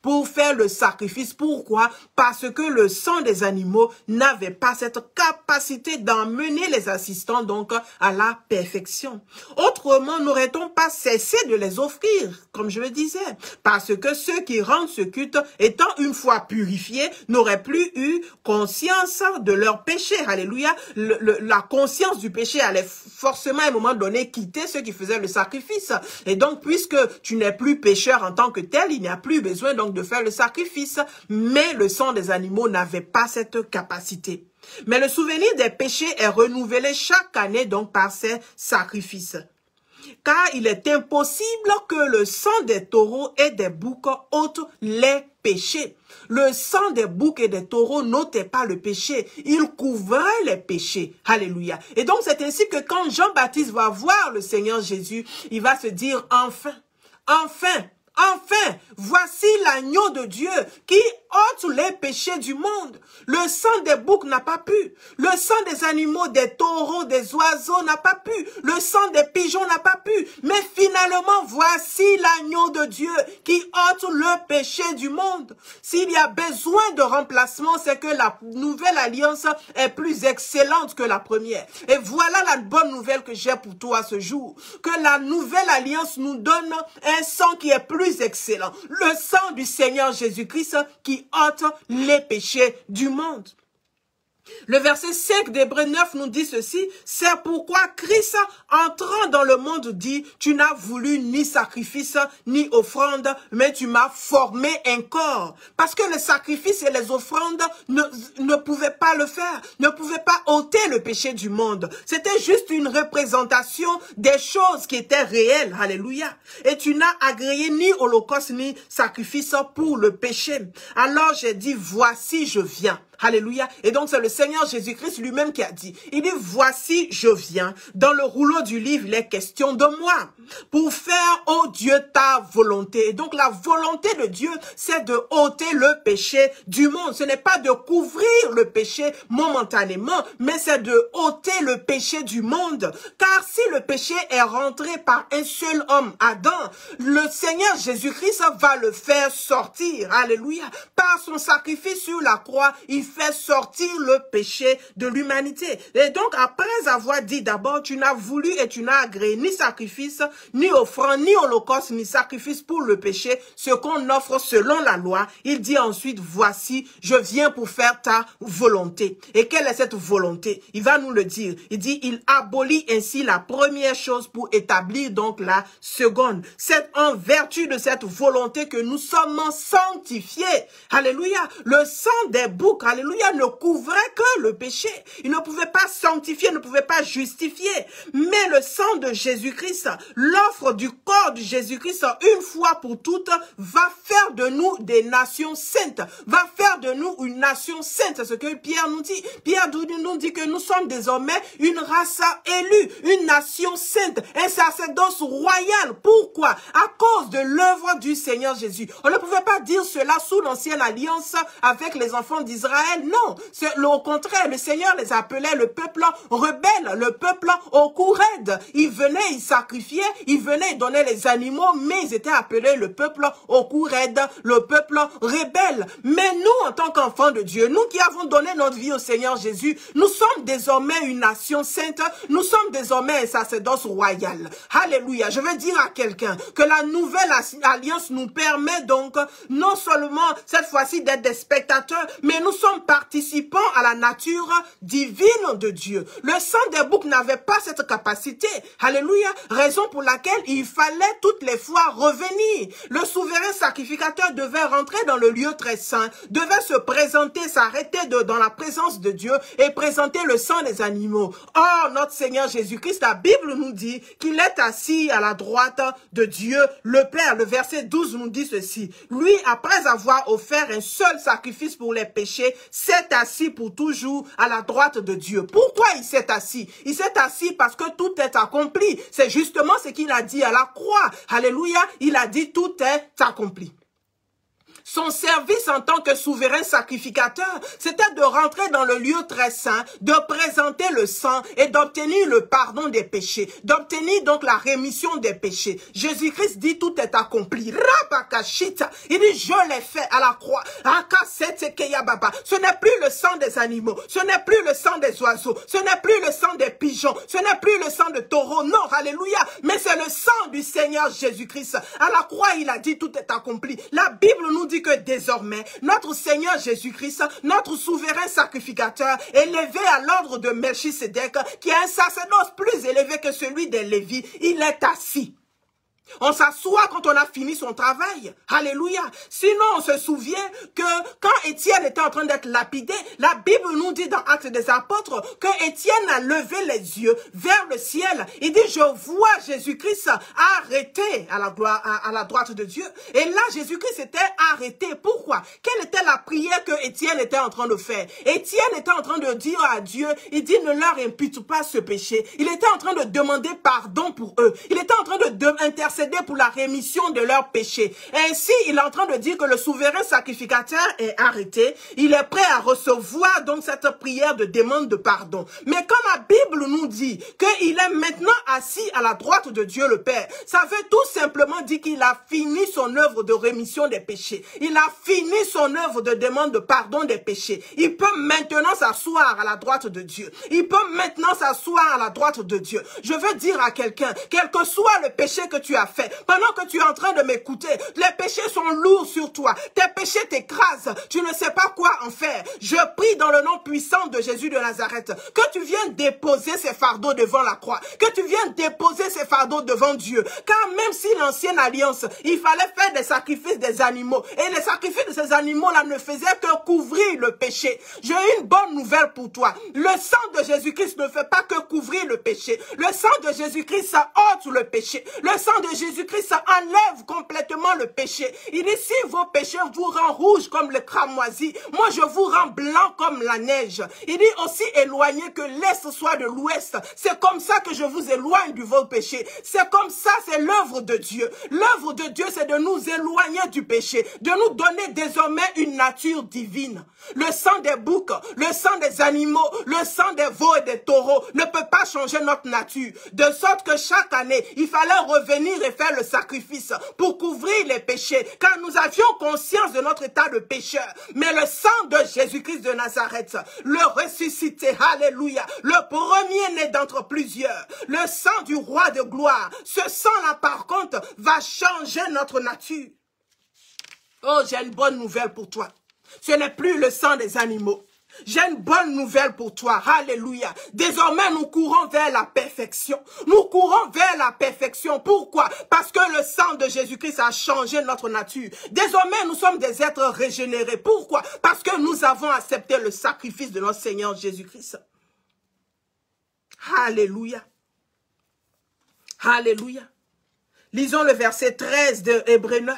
pour faire le sacrifice. Pourquoi? Parce que le sang des animaux n'avait pas cette capacité d'emmener les assistants donc à la perfection. Autrement, n'aurait-on pas cessé de les offrir, comme je le disais, parce que ceux qui rendent ce culte, étant une fois purifiés, n'auraient plus eu conscience de leur péché. Alléluia. La conscience du péché allait forcément à un moment donné quitter ceux qui faisaient le sacrifice. Et donc, puisque tu n'es plus pécheur en tant que tel, il n'y a plus besoin donc de faire le sacrifice. Mais le sang des animaux n'avait pas cette capacité. Mais le souvenir des péchés est renouvelé chaque année donc par ces sacrifices. Car il est impossible que le sang des taureaux et des boucs ôte les péchés. Le sang des boucs et des taureaux n'ôtait pas le péché. Il couvrait les péchés. Alléluia. Et donc c'est ainsi que quand Jean-Baptiste va voir le Seigneur Jésus, il va se dire enfin, voici l'agneau de Dieu qui ôte les péchés du monde. Le sang des boucs n'a pas pu. Le sang des animaux, des taureaux, des oiseaux n'a pas pu. Le sang des pigeons n'a pas pu. Mais finalement, voici l'agneau de Dieu qui ôte le péché du monde. S'il y a besoin de remplacement, c'est que la nouvelle alliance est plus excellente que la première. Et voilà la bonne nouvelle que j'ai pour toi ce jour. Que la nouvelle alliance nous donne un sang qui est plus excellent. Le sang du Seigneur Jésus-Christ qui ôte les péchés du monde. Le verset 5 d'Hébreux 9 nous dit ceci, c'est pourquoi Christ, entrant dans le monde, dit, tu n'as voulu ni sacrifice, ni offrande, mais tu m'as formé un corps. Parce que le sacrifice et les offrandes ne pouvaient pas le faire, ne pouvaient pas ôter le péché du monde. C'était juste une représentation des choses qui étaient réelles. Alléluia. Et tu n'as agréé ni holocauste, ni sacrifice pour le péché. Alors j'ai dit, voici je viens. Alléluia. Et donc, c'est le Seigneur Jésus-Christ lui-même qui a dit, il dit, voici, je viens. Dans le rouleau du livre, il est question de moi. Pour faire, ô Dieu, ta volonté. Et donc, la volonté de Dieu, c'est de ôter le péché du monde. Ce n'est pas de couvrir le péché momentanément, mais c'est de ôter le péché du monde. Car si le péché est rentré par un seul homme, Adam, le Seigneur Jésus-Christ va le faire sortir. Alléluia. Par son sacrifice sur la croix, il fait sortir le péché de l'humanité. Et donc, après avoir dit d'abord, tu n'as voulu et tu n'as agréé ni sacrifice, ni offrande, ni holocauste, ni sacrifice pour le péché, ce qu'on offre selon la loi. Il dit ensuite, voici, je viens pour faire ta volonté. Et quelle est cette volonté? Il va nous le dire. Il dit, il abolit ainsi la première chose pour établir donc la seconde. C'est en vertu de cette volonté que nous sommes sanctifiés. Alléluia. Le sang des boucs, alléluia, ne couvrait que le péché. Il ne pouvait pas sanctifier, ne pouvait pas justifier. Mais le sang de Jésus-Christ, l'offre du corps de Jésus-Christ, une fois pour toutes, va faire de nous des nations saintes, va faire de nous une nation sainte. C'est ce que Pierre nous dit. Pierre nous dit que nous sommes désormais une race élue, une nation sainte, un sacerdoce royal. Pourquoi? À cause de l'œuvre du Seigneur Jésus. On ne pouvait pas dire cela sous l'ancienne alliance avec les enfants d'Israël. Non, c'est au contraire. Le Seigneur les appelait le peuple rebelle, le peuple au cou raide. Ils venaient, ils sacrifiaient, ils venaient, ils donnaient les animaux, mais ils étaient appelés le peuple au cou raide, le peuple rebelle. Mais nous, en tant qu'enfants de Dieu, nous qui avons donné notre vie au Seigneur Jésus, nous sommes désormais une nation sainte, nous sommes désormais un sacerdoce royal. Alléluia. Je veux dire à quelqu'un que la nouvelle alliance nous permet donc non seulement cette fois-ci d'être des spectateurs, mais nous sommes participants à la nature divine de Dieu. Le sang des boucs n'avait pas cette capacité. Alléluia. Raison pour laquelle il fallait toutes les fois revenir. Le souverain sacrificateur devait rentrer dans le lieu très saint, devait se présenter, s'arrêter dans la présence de Dieu et présenter le sang des animaux. Or, notre Seigneur Jésus-Christ, la Bible nous dit qu'il est assis à la droite de Dieu, le Père. Le verset 12 nous dit ceci. Lui, après avoir offert un seul sacrifice pour les péchés, s'est assis pour toujours à la droite de Dieu. Pourquoi il s'est assis? Il s'est assis parce que tout est accompli. C'est justement ce qu'il a dit à la croix. Alléluia. Il a dit tout est accompli. Son service en tant que souverain sacrificateur, c'était de rentrer dans le lieu très saint, de présenter le sang et d'obtenir le pardon des péchés, d'obtenir donc la rémission des péchés. Jésus-Christ dit tout est accompli. Rabakashita, il dit je l'ai fait à la croix. Ce n'est plus le sang des animaux, ce n'est plus le sang des oiseaux, ce n'est plus le sang des pigeons, ce n'est plus le sang de taureaux, non, alléluia, mais c'est le sang du Seigneur Jésus-Christ. À la croix, il a dit tout est accompli. La Bible nous dit que désormais, notre Seigneur Jésus-Christ, notre souverain sacrificateur, élevé à l'ordre de Melchisédek, qui a un sacerdoce plus élevé que celui des Lévites, il est assis. On s'assoit quand on a fini son travail. Alléluia. Sinon, on se souvient que quand Étienne était en train d'être lapidé, la Bible nous dit dans Actes des Apôtres que Étienne a levé les yeux vers le ciel. Il dit, je vois Jésus-Christ arrêté à la droite de Dieu. Et là, Jésus-Christ était arrêté. Pourquoi? Quelle était la prière que Étienne était en train de faire? Étienne était en train de dire à Dieu, il dit, ne leur impute pas ce péché. Il était en train de demander pardon pour eux. Il était en train d'intercéder pour la rémission de leurs péchés. Ainsi, il est en train de dire que le souverain sacrificateur est arrêté. Il est prêt à recevoir donc cette prière de demande de pardon. Mais quand la Bible nous dit qu'il est maintenant assis à la droite de Dieu le Père, ça veut tout simplement dire qu'il a fini son œuvre de rémission des péchés. Il a fini son œuvre de demande de pardon des péchés. Il peut maintenant s'asseoir à la droite de Dieu. Il peut maintenant s'asseoir à la droite de Dieu. Je veux dire à quelqu'un, quel que soit le péché que tu as fait, pendant que tu es en train de m'écouter, les péchés sont lourds sur toi, tes péchés t'écrasent, tu ne sais pas quoi en faire. Je prie dans le nom puissant de Jésus de Nazareth, que tu viennes déposer ces fardeaux devant la croix, que tu viennes déposer ces fardeaux devant Dieu, car même si l'ancienne alliance, il fallait faire des sacrifices des animaux, et les sacrifices de ces animaux-là ne faisaient que couvrir le péché. J'ai une bonne nouvelle pour toi, le sang de Jésus-Christ ne fait pas que couvrir le péché, le sang de Jésus-Christ ça ôte le péché, le sang de Jésus-Christ enlève complètement le péché. Il dit, si vos péchés vous rendent rouge comme le cramoisi, moi je vous rends blanc comme la neige. Il dit aussi éloigné que l'Est soit de l'Ouest. C'est comme ça que je vous éloigne de vos péchés. C'est comme ça, c'est l'œuvre de Dieu. L'œuvre de Dieu, c'est de nous éloigner du péché, de nous donner désormais une nature divine. Le sang des boucs, le sang des animaux, le sang des veaux et des taureaux ne peut pas changer notre nature. De sorte que chaque année, il fallait revenir de faire le sacrifice pour couvrir les péchés, car nous avions conscience de notre état de pécheur. Mais le sang de Jésus-Christ de Nazareth, le ressuscité, alléluia, le premier-né d'entre plusieurs, le sang du roi de gloire, ce sang-là par contre va changer notre nature. Oh, j'ai une bonne nouvelle pour toi. Ce n'est plus le sang des animaux. J'ai une bonne nouvelle pour toi. Alléluia. Désormais, nous courons vers la perfection. Nous courons vers la perfection. Pourquoi? Parce que le sang de Jésus-Christ a changé notre nature. Désormais, nous sommes des êtres régénérés. Pourquoi? Parce que nous avons accepté le sacrifice de notre Seigneur Jésus-Christ. Alléluia. Alléluia. Lisons le verset 13 de Hébreux 9.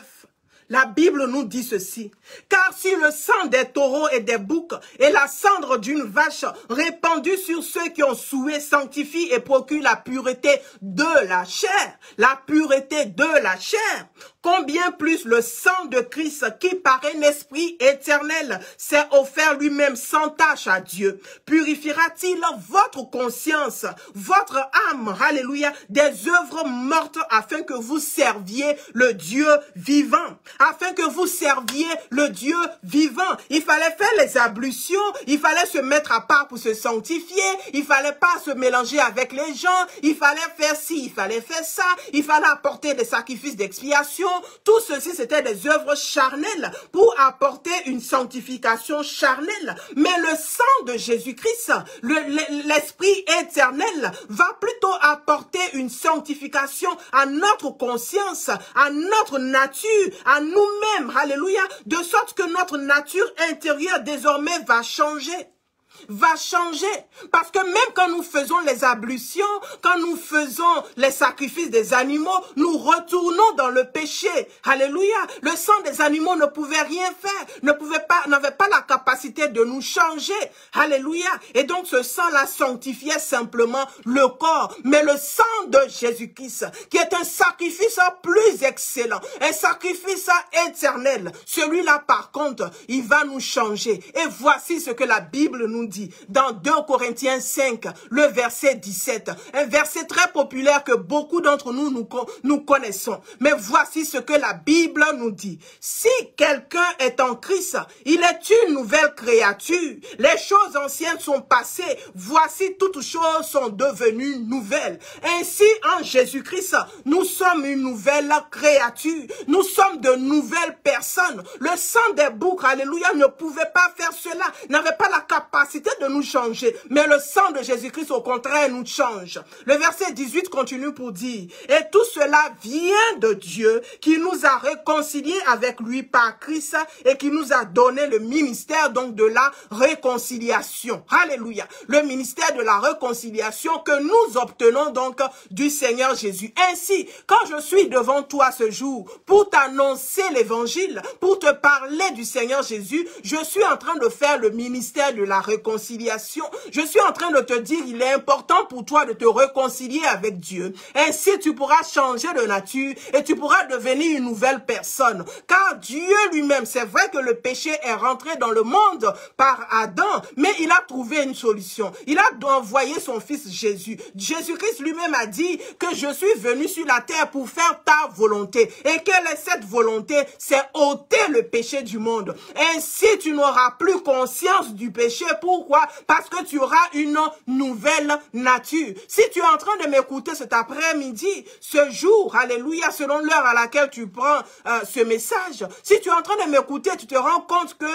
La Bible nous dit ceci. Car si le sang des taureaux et des boucs et la cendre d'une vache répandue sur ceux qui ont souillé sanctifie et procure la pureté de la chair, combien plus le sang de Christ qui par un esprit éternel s'est offert lui-même sans tache à Dieu, purifiera-t-il votre conscience, votre âme, alléluia, des œuvres mortes afin que vous serviez le Dieu vivant. Afin que vous serviez le Dieu vivant. Il fallait faire les ablutions, il fallait se mettre à part pour se sanctifier, il fallait pas se mélanger avec les gens, il fallait faire ci, il fallait faire ça, il fallait apporter des sacrifices d'expiation. Tout ceci, c'était des œuvres charnelles pour apporter une sanctification charnelle. Mais le sang de Jésus-Christ, l'Esprit éternel, va plutôt apporter une sanctification à notre conscience, à notre nature, à nous-mêmes, alléluia, de sorte que notre nature intérieure désormais va changer. Parce que même quand nous faisons les ablutions, quand nous faisons les sacrifices des animaux, nous retournons dans le péché. Alléluia. Le sang des animaux ne pouvait rien faire, n'avait pas la capacité de nous changer. Alléluia. Et donc ce sang-là sanctifiait simplement le corps. Mais le sang de Jésus-Christ, qui est un sacrifice plus excellent, un sacrifice éternel, celui-là par contre, il va nous changer. Et voici ce que la Bible nous dit dans 2 Corinthiens 5, le verset 17, un verset très populaire que beaucoup d'entre nous connaissons. Mais voici ce que la Bible nous dit. Si quelqu'un est en Christ, il est une nouvelle créature. Les choses anciennes sont passées. Voici toutes choses sont devenues nouvelles. Ainsi, en Jésus-Christ, nous sommes une nouvelle créature. Nous sommes de nouvelles personnes. Le sang des boucs, alléluia, ne pouvait pas faire cela, n'avait pas la capacité de nous changer, mais le sang de Jésus-Christ au contraire nous change. Le verset 18 continue pour dire, et tout cela vient de Dieu qui nous a réconciliés avec lui par Christ et qui nous a donné le ministère donc de la réconciliation. Alléluia. Le ministère de la réconciliation que nous obtenons donc du Seigneur Jésus. Ainsi, quand je suis devant toi ce jour pour t'annoncer l'évangile, pour te parler du Seigneur Jésus, je suis en train de faire le ministère de la réconciliation. Je suis en train de te dire, il est important pour toi de te réconcilier avec Dieu. Ainsi, tu pourras changer de nature et tu pourras devenir une nouvelle personne. Car Dieu lui-même, c'est vrai que le péché est rentré dans le monde par Adam, mais il a trouvé une solution. Il a envoyé son fils Jésus. Jésus-Christ lui-même a dit que je suis venu sur la terre pour faire ta volonté. Et quelle est cette volonté? C'est ôter le péché du monde. Ainsi, tu n'auras plus conscience du péché. Pourquoi? Parce que tu auras une nouvelle nature. Si tu es en train de m'écouter cet après-midi, ce jour, alléluia, selon l'heure à laquelle tu prends ce message, si tu es en train de m'écouter, tu te rends compte que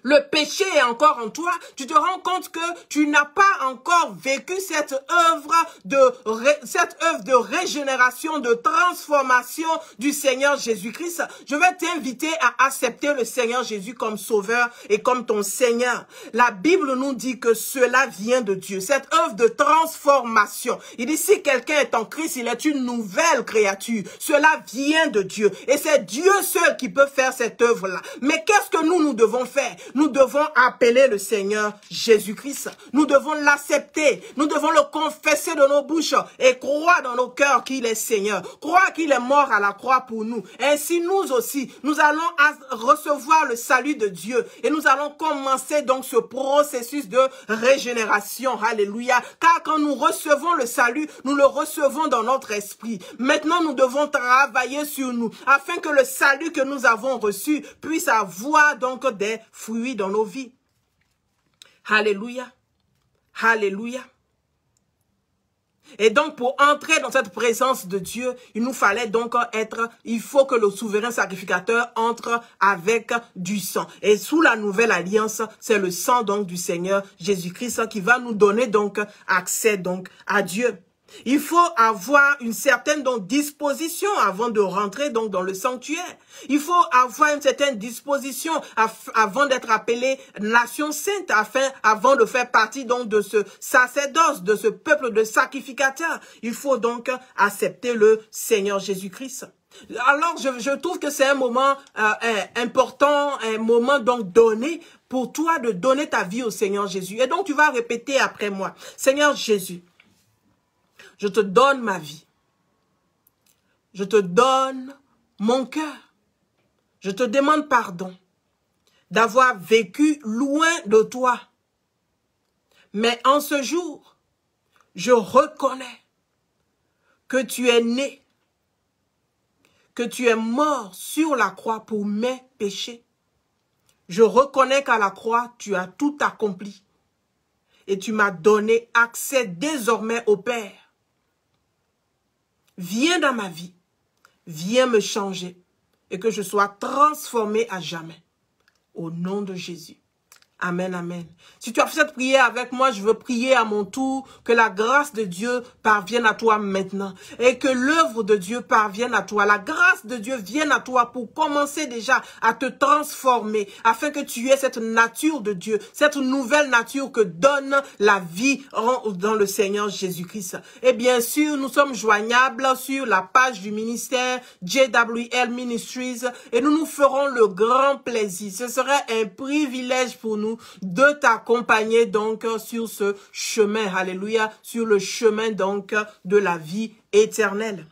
le péché est encore en toi, tu te rends compte que tu n'as pas encore vécu cette œuvre de régénération, de transformation du Seigneur Jésus-Christ. Je vais t'inviter à accepter le Seigneur Jésus comme sauveur et comme ton Seigneur. La Bible nous dit que cela vient de Dieu, cette œuvre de transformation. Il dit si quelqu'un est en Christ, il est une nouvelle créature. Cela vient de Dieu et c'est Dieu seul qui peut faire cette œuvre-là. Mais qu'est-ce que nous devons faire? nous devons appeler le Seigneur Jésus-Christ. Nous devons l'accepter. Nous devons le confesser de nos bouches et croire dans nos cœurs qu'il est Seigneur. Croire qu'il est mort à la croix pour nous. Ainsi, nous aussi, nous allons recevoir le salut de Dieu et nous allons commencer donc ce processus de régénération. Alléluia. Car quand nous recevons le salut, nous le recevons dans notre esprit. Maintenant, nous devons travailler sur nous afin que le salut que nous avons reçu puisse avoir donc des fruits dans nos vies. Alléluia. Alléluia. Et donc, pour entrer dans cette présence de Dieu, il nous fallait donc il faut que le souverain sacrificateur entre avec du sang. Et sous la nouvelle alliance, c'est le sang donc du Seigneur Jésus-Christ qui va nous donner donc accès donc à Dieu. Il faut avoir une certaine donc disposition avant de rentrer donc dans le sanctuaire. Il faut avoir une certaine disposition avant d'être appelé nation sainte, avant de faire partie donc de ce sacerdoce, de ce peuple de sacrificateurs. Il faut donc accepter le Seigneur Jésus-Christ. Alors, je trouve que c'est un moment important, un moment donc donné pour toi de donner ta vie au Seigneur Jésus. Et donc, tu vas répéter après moi, Seigneur Jésus, je te donne ma vie. Je te donne mon cœur. Je te demande pardon d'avoir vécu loin de toi. Mais en ce jour, je reconnais que tu es né, que tu es mort sur la croix pour mes péchés. Je reconnais qu'à la croix, tu as tout accompli et tu m'as donné accès désormais au Père. Viens dans ma vie, viens me changer et que je sois transformé à jamais. Au nom de Jésus. Amen, amen. Si tu as fait cette prière avec moi, je veux prier à mon tour que la grâce de Dieu parvienne à toi maintenant et que l'œuvre de Dieu parvienne à toi. La grâce de Dieu vienne à toi pour commencer déjà à te transformer afin que tu aies cette nature de Dieu, cette nouvelle nature que donne la vie dans le Seigneur Jésus-Christ. Et bien sûr, nous sommes joignables sur la page du ministère JWL Ministries et nous nous ferons le grand plaisir. Ce serait un privilège pour nous de t'accompagner donc sur ce chemin, alléluia, sur le chemin donc de la vie éternelle.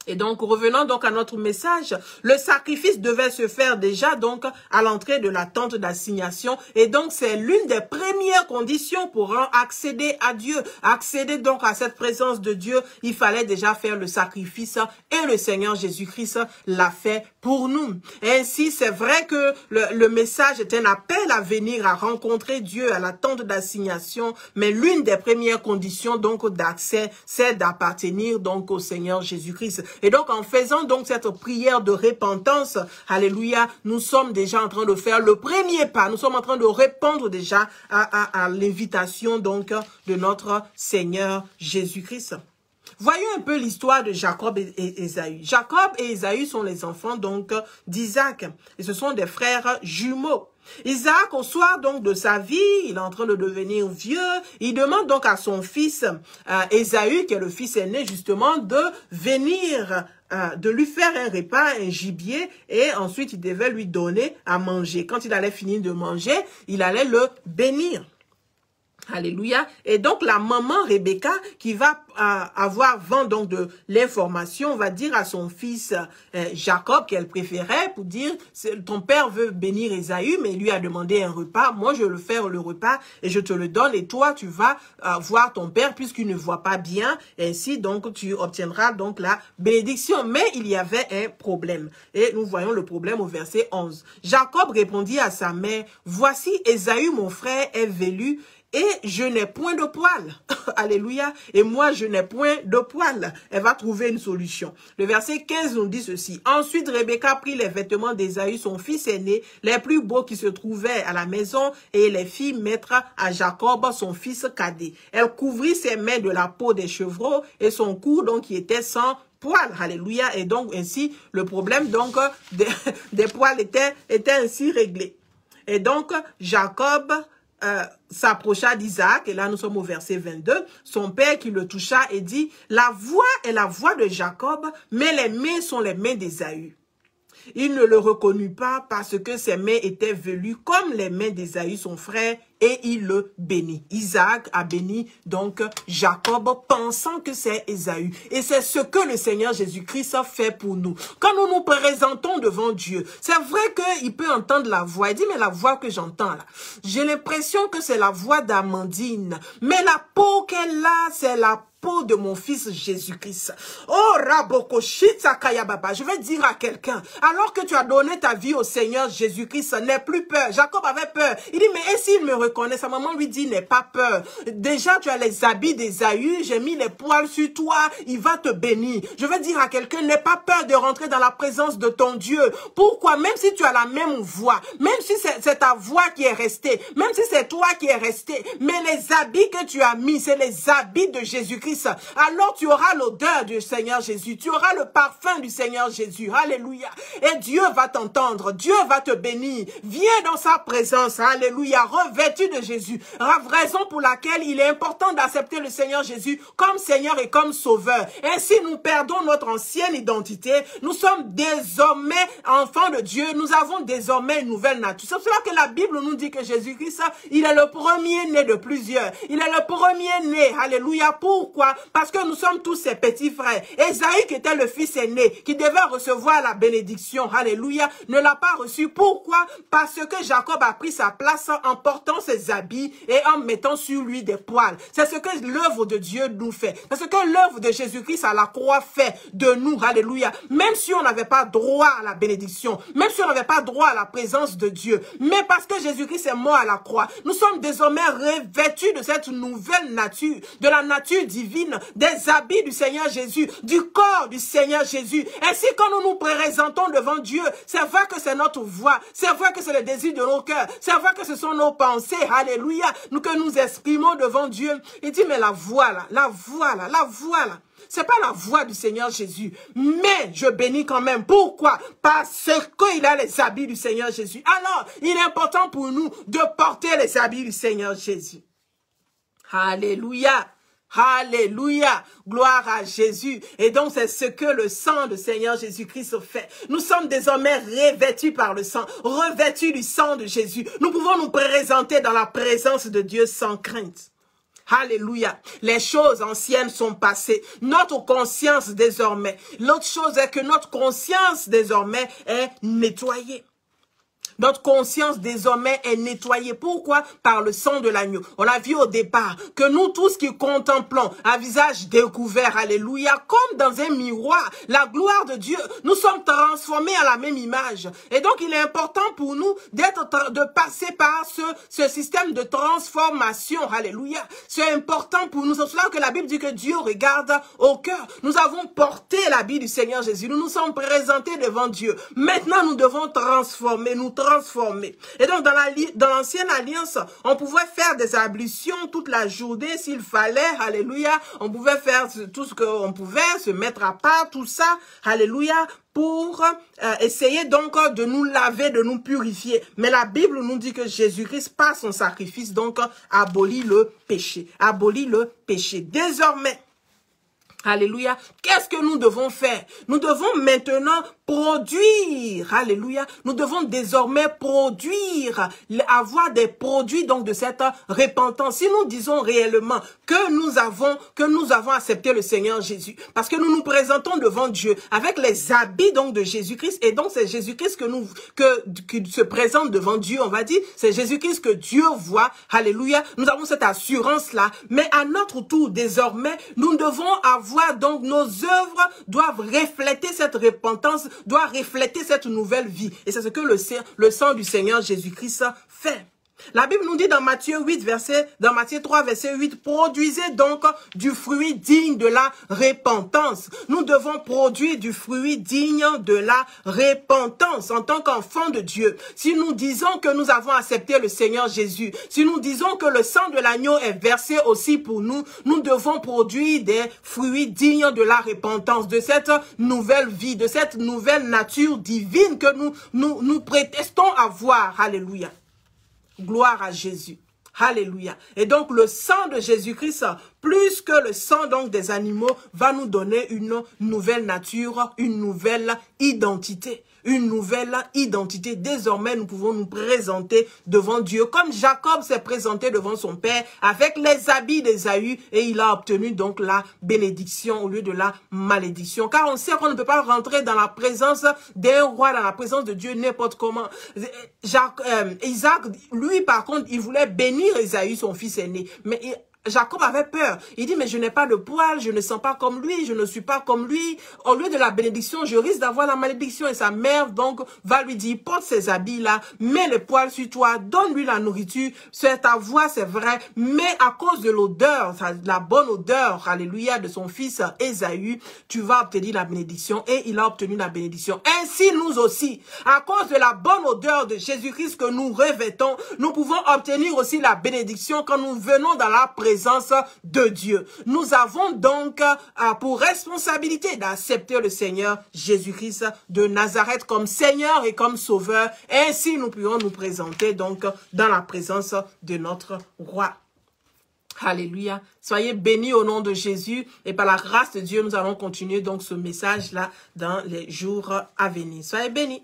Et donc, revenons donc à notre message, le sacrifice devait se faire déjà donc à l'entrée de la tente d'assignation. Et donc, c'est l'une des premières conditions pour accéder à Dieu. Accéder donc à cette présence de Dieu, il fallait déjà faire le sacrifice et le Seigneur Jésus-Christ l'a fait pour nous. Ainsi, c'est vrai que le message est un appel à venir à rencontrer Dieu à la tente d'assignation, mais l'une des premières conditions donc d'accès, c'est d'appartenir donc au Seigneur Jésus-Christ. Et donc, en faisant donc cette prière de repentance, alléluia, nous sommes déjà en train de faire le premier pas. Nous sommes en train de répondre déjà à l'invitation donc de notre Seigneur Jésus-Christ. Voyons un peu l'histoire de Jacob et Ésaü. Jacob et Ésaü sont les enfants donc d'Isaac. Et ce sont des frères jumeaux. Isaac, au soir donc de sa vie, il est en train de devenir vieux. Il demande donc à son fils Ésaü, qui est le fils aîné justement, de venir, de lui faire un repas, un gibier, et ensuite il devait lui donner à manger. Quand il allait finir de manger, il allait le bénir. Alléluia. Et donc, la maman Rebecca, qui va avoir vent donc de l'information, va dire à son fils Jacob qu'elle préférait pour dire, ton père veut bénir Ésaü, mais il lui a demandé un repas. Moi, je vais le faire le repas et je te le donne. Et toi, tu vas voir ton père puisqu'il ne voit pas bien. Ainsi, donc, tu obtiendras donc la bénédiction. Mais il y avait un problème. Et nous voyons le problème au verset 11. Jacob répondit à sa mère, voici Ésaü, mon frère, est velu, et je n'ai point de poil. Alléluia. Et moi, je n'ai point de poil. Elle va trouver une solution. Le verset 15 nous dit ceci. Ensuite, Rebecca prit les vêtements d'Ésaü, son fils aîné, les plus beaux qui se trouvaient à la maison, et les fit mettre à Jacob, son fils cadet. Elle couvrit ses mains de la peau des chevreaux et son cou, donc, qui était sans poil. Alléluia. Et donc, ainsi, le problème, donc, des poils était ainsi réglé. Et donc, Jacob s'approcha d'Isaac, et là nous sommes au verset 22, son père qui le toucha et dit, la voix est la voix de Jacob, mais les mains sont les mains d'Ésaü. Il ne le reconnut pas parce que ses mains étaient velues comme les mains d'Ésaü, son frère, et il le bénit. Isaac a béni donc Jacob pensant que c'est Ésaü. Et c'est ce que le Seigneur Jésus-Christ fait pour nous. Quand nous nous présentons devant Dieu, c'est vrai qu'il peut entendre la voix. Il dit, mais la voix que j'entends là, j'ai l'impression que c'est la voix d'Amandine. Mais la peau qu'elle a, c'est la peau de mon fils Jésus-Christ. Oh, Rabokoshitsa Kayababa, je vais dire à quelqu'un, alors que tu as donné ta vie au Seigneur Jésus-Christ, n'aie plus peur. Jacob avait peur. Il dit, mais et s'il me reconnaît? Sa maman lui dit, n'aie pas peur. Déjà, tu as les habits d'Ésaü, j'ai mis les poils sur toi, il va te bénir. Je vais dire à quelqu'un, n'aie pas peur de rentrer dans la présence de ton Dieu. Pourquoi? Même si tu as la même voix, même si c'est ta voix qui est restée, même si c'est toi qui es resté, mais les habits que tu as mis, c'est les habits de Jésus-Christ. Alors tu auras l'odeur du Seigneur Jésus, tu auras le parfum du Seigneur Jésus, alléluia, et Dieu va t'entendre, Dieu va te bénir, viens dans sa présence, alléluia, revêtu de Jésus, raison pour laquelle il est important d'accepter le Seigneur Jésus comme Seigneur et comme Sauveur. Ainsi nous perdons notre ancienne identité, nous sommes désormais enfants de Dieu, nous avons désormais une nouvelle nature. C'est pour cela que la Bible nous dit que Jésus-Christ, il est le premier-né de plusieurs, il est le premier-né, alléluia. Pourquoi? Parce que nous sommes tous ses petits frères. Ésaü, qui était le fils aîné, qui devait recevoir la bénédiction, alléluia, ne l'a pas reçu. Pourquoi? Parce que Jacob a pris sa place en portant ses habits et en mettant sur lui des poils. C'est ce que l'œuvre de Dieu nous fait. C'est ce que l'œuvre de Jésus-Christ à la croix fait de nous, alléluia. Même si on n'avait pas droit à la bénédiction, même si on n'avait pas droit à la présence de Dieu, mais parce que Jésus-Christ est mort à la croix, nous sommes désormais revêtus de cette nouvelle nature, de la nature divine, des habits du Seigneur Jésus, du corps du Seigneur Jésus. Ainsi, quand nous nous présentons devant Dieu, c'est vrai que c'est notre voix, c'est vrai que c'est le désir de nos cœurs, c'est vrai que ce sont nos pensées, alléluia, que nous exprimons devant Dieu. Il dit, mais la voix là, c'est pas la voix du Seigneur Jésus, mais je bénis quand même. Pourquoi? Parce qu'il a les habits du Seigneur Jésus. Alors, il est important pour nous de porter les habits du Seigneur Jésus. Alléluia. Alléluia, gloire à Jésus. Et donc c'est ce que le sang du Seigneur Jésus-Christ fait. Nous sommes désormais revêtus par le sang, revêtus du sang de Jésus. Nous pouvons nous présenter dans la présence de Dieu sans crainte. Alléluia. Les choses anciennes sont passées. Notre conscience désormais. L'autre chose est que notre conscience désormais est nettoyée. Notre conscience désormais est nettoyée. Pourquoi? Par le sang de l'agneau. On l'a vu au départ, que nous tous qui contemplons à visage découvert, alléluia, comme dans un miroir, la gloire de Dieu, nous sommes transformés à la même image. Et donc il est important pour nous de passer par ce système de transformation, alléluia. C'est important pour nous. C'est cela que la Bible dit que Dieu regarde au cœur. Nous avons porté l'habit du Seigneur Jésus. Nous nous sommes présentés devant Dieu. Maintenant nous devons transformer, transformer. Et donc, dans l'ancienne alliance, on pouvait faire des ablutions toute la journée s'il fallait, alléluia. On pouvait faire tout ce qu'on pouvait, se mettre à part, tout ça, alléluia, pour essayer donc de nous laver, de nous purifier. Mais la Bible nous dit que Jésus-Christ, par son sacrifice, donc, abolit le péché. Abolit le péché. Désormais, alléluia. Qu'est-ce que nous devons faire? Nous devons maintenant produire. Alléluia. Nous devons désormais produire, avoir des produits donc de cette repentance. Si nous disons réellement que nous avons accepté le Seigneur Jésus, parce que nous nous présentons devant Dieu avec les habits donc de Jésus-Christ, et donc c'est Jésus-Christ qui se présente devant Dieu, on va dire, c'est Jésus-Christ que Dieu voit. Alléluia. Nous avons cette assurance-là, mais à notre tour, désormais, nous devons avoir donc nos œuvres doivent refléter cette repentance, doivent refléter cette nouvelle vie. Et c'est ce que le sang du Seigneur Jésus-Christ fait. La Bible nous dit dans Matthieu 3, verset 8, produisez donc du fruit digne de la repentance. Nous devons produire du fruit digne de la repentance en tant qu'enfants de Dieu. Si nous disons que nous avons accepté le Seigneur Jésus, si nous disons que le sang de l'agneau est versé aussi pour nous, nous devons produire des fruits dignes de la repentance, de cette nouvelle vie, de cette nouvelle nature divine que nous prétestons avoir. Alléluia. Gloire à Jésus. Alléluia. Et donc le sang de Jésus-Christ, plus que le sang donc des animaux, va nous donner une nouvelle nature, une nouvelle identité. une nouvelle identité. Désormais, nous pouvons nous présenter devant Dieu, comme Jacob s'est présenté devant son père avec les habits d'Ésaü, et il a obtenu donc la bénédiction au lieu de la malédiction. Car on sait qu'on ne peut pas rentrer dans la présence d'un roi, dans la présence de Dieu n'importe comment. Isaac, lui par contre, il voulait bénir Ésaü, son fils aîné, mais Jacob avait peur. Il dit, mais je n'ai pas de poil, je ne sens pas comme lui, je ne suis pas comme lui. Au lieu de la bénédiction, je risque d'avoir la malédiction. Et sa mère, donc, va lui dire, porte ces habits-là, mets les poils sur toi, donne-lui la nourriture. C'est ta voix, c'est vrai, mais à cause de l'odeur, la bonne odeur, alléluia, de son fils Ésaü, tu vas obtenir la bénédiction. Et il a obtenu la bénédiction. Ainsi, nous aussi, à cause de la bonne odeur de Jésus-Christ que nous revêtons, nous pouvons obtenir aussi la bénédiction quand nous venons dans la présence de Dieu. Nous avons donc pour responsabilité d'accepter le Seigneur Jésus-Christ de Nazareth comme Seigneur et comme Sauveur. Ainsi, nous pouvons nous présenter donc dans la présence de notre roi. Alléluia. Soyez bénis au nom de Jésus et par la grâce de Dieu, nous allons continuer donc ce message-là dans les jours à venir. Soyez bénis.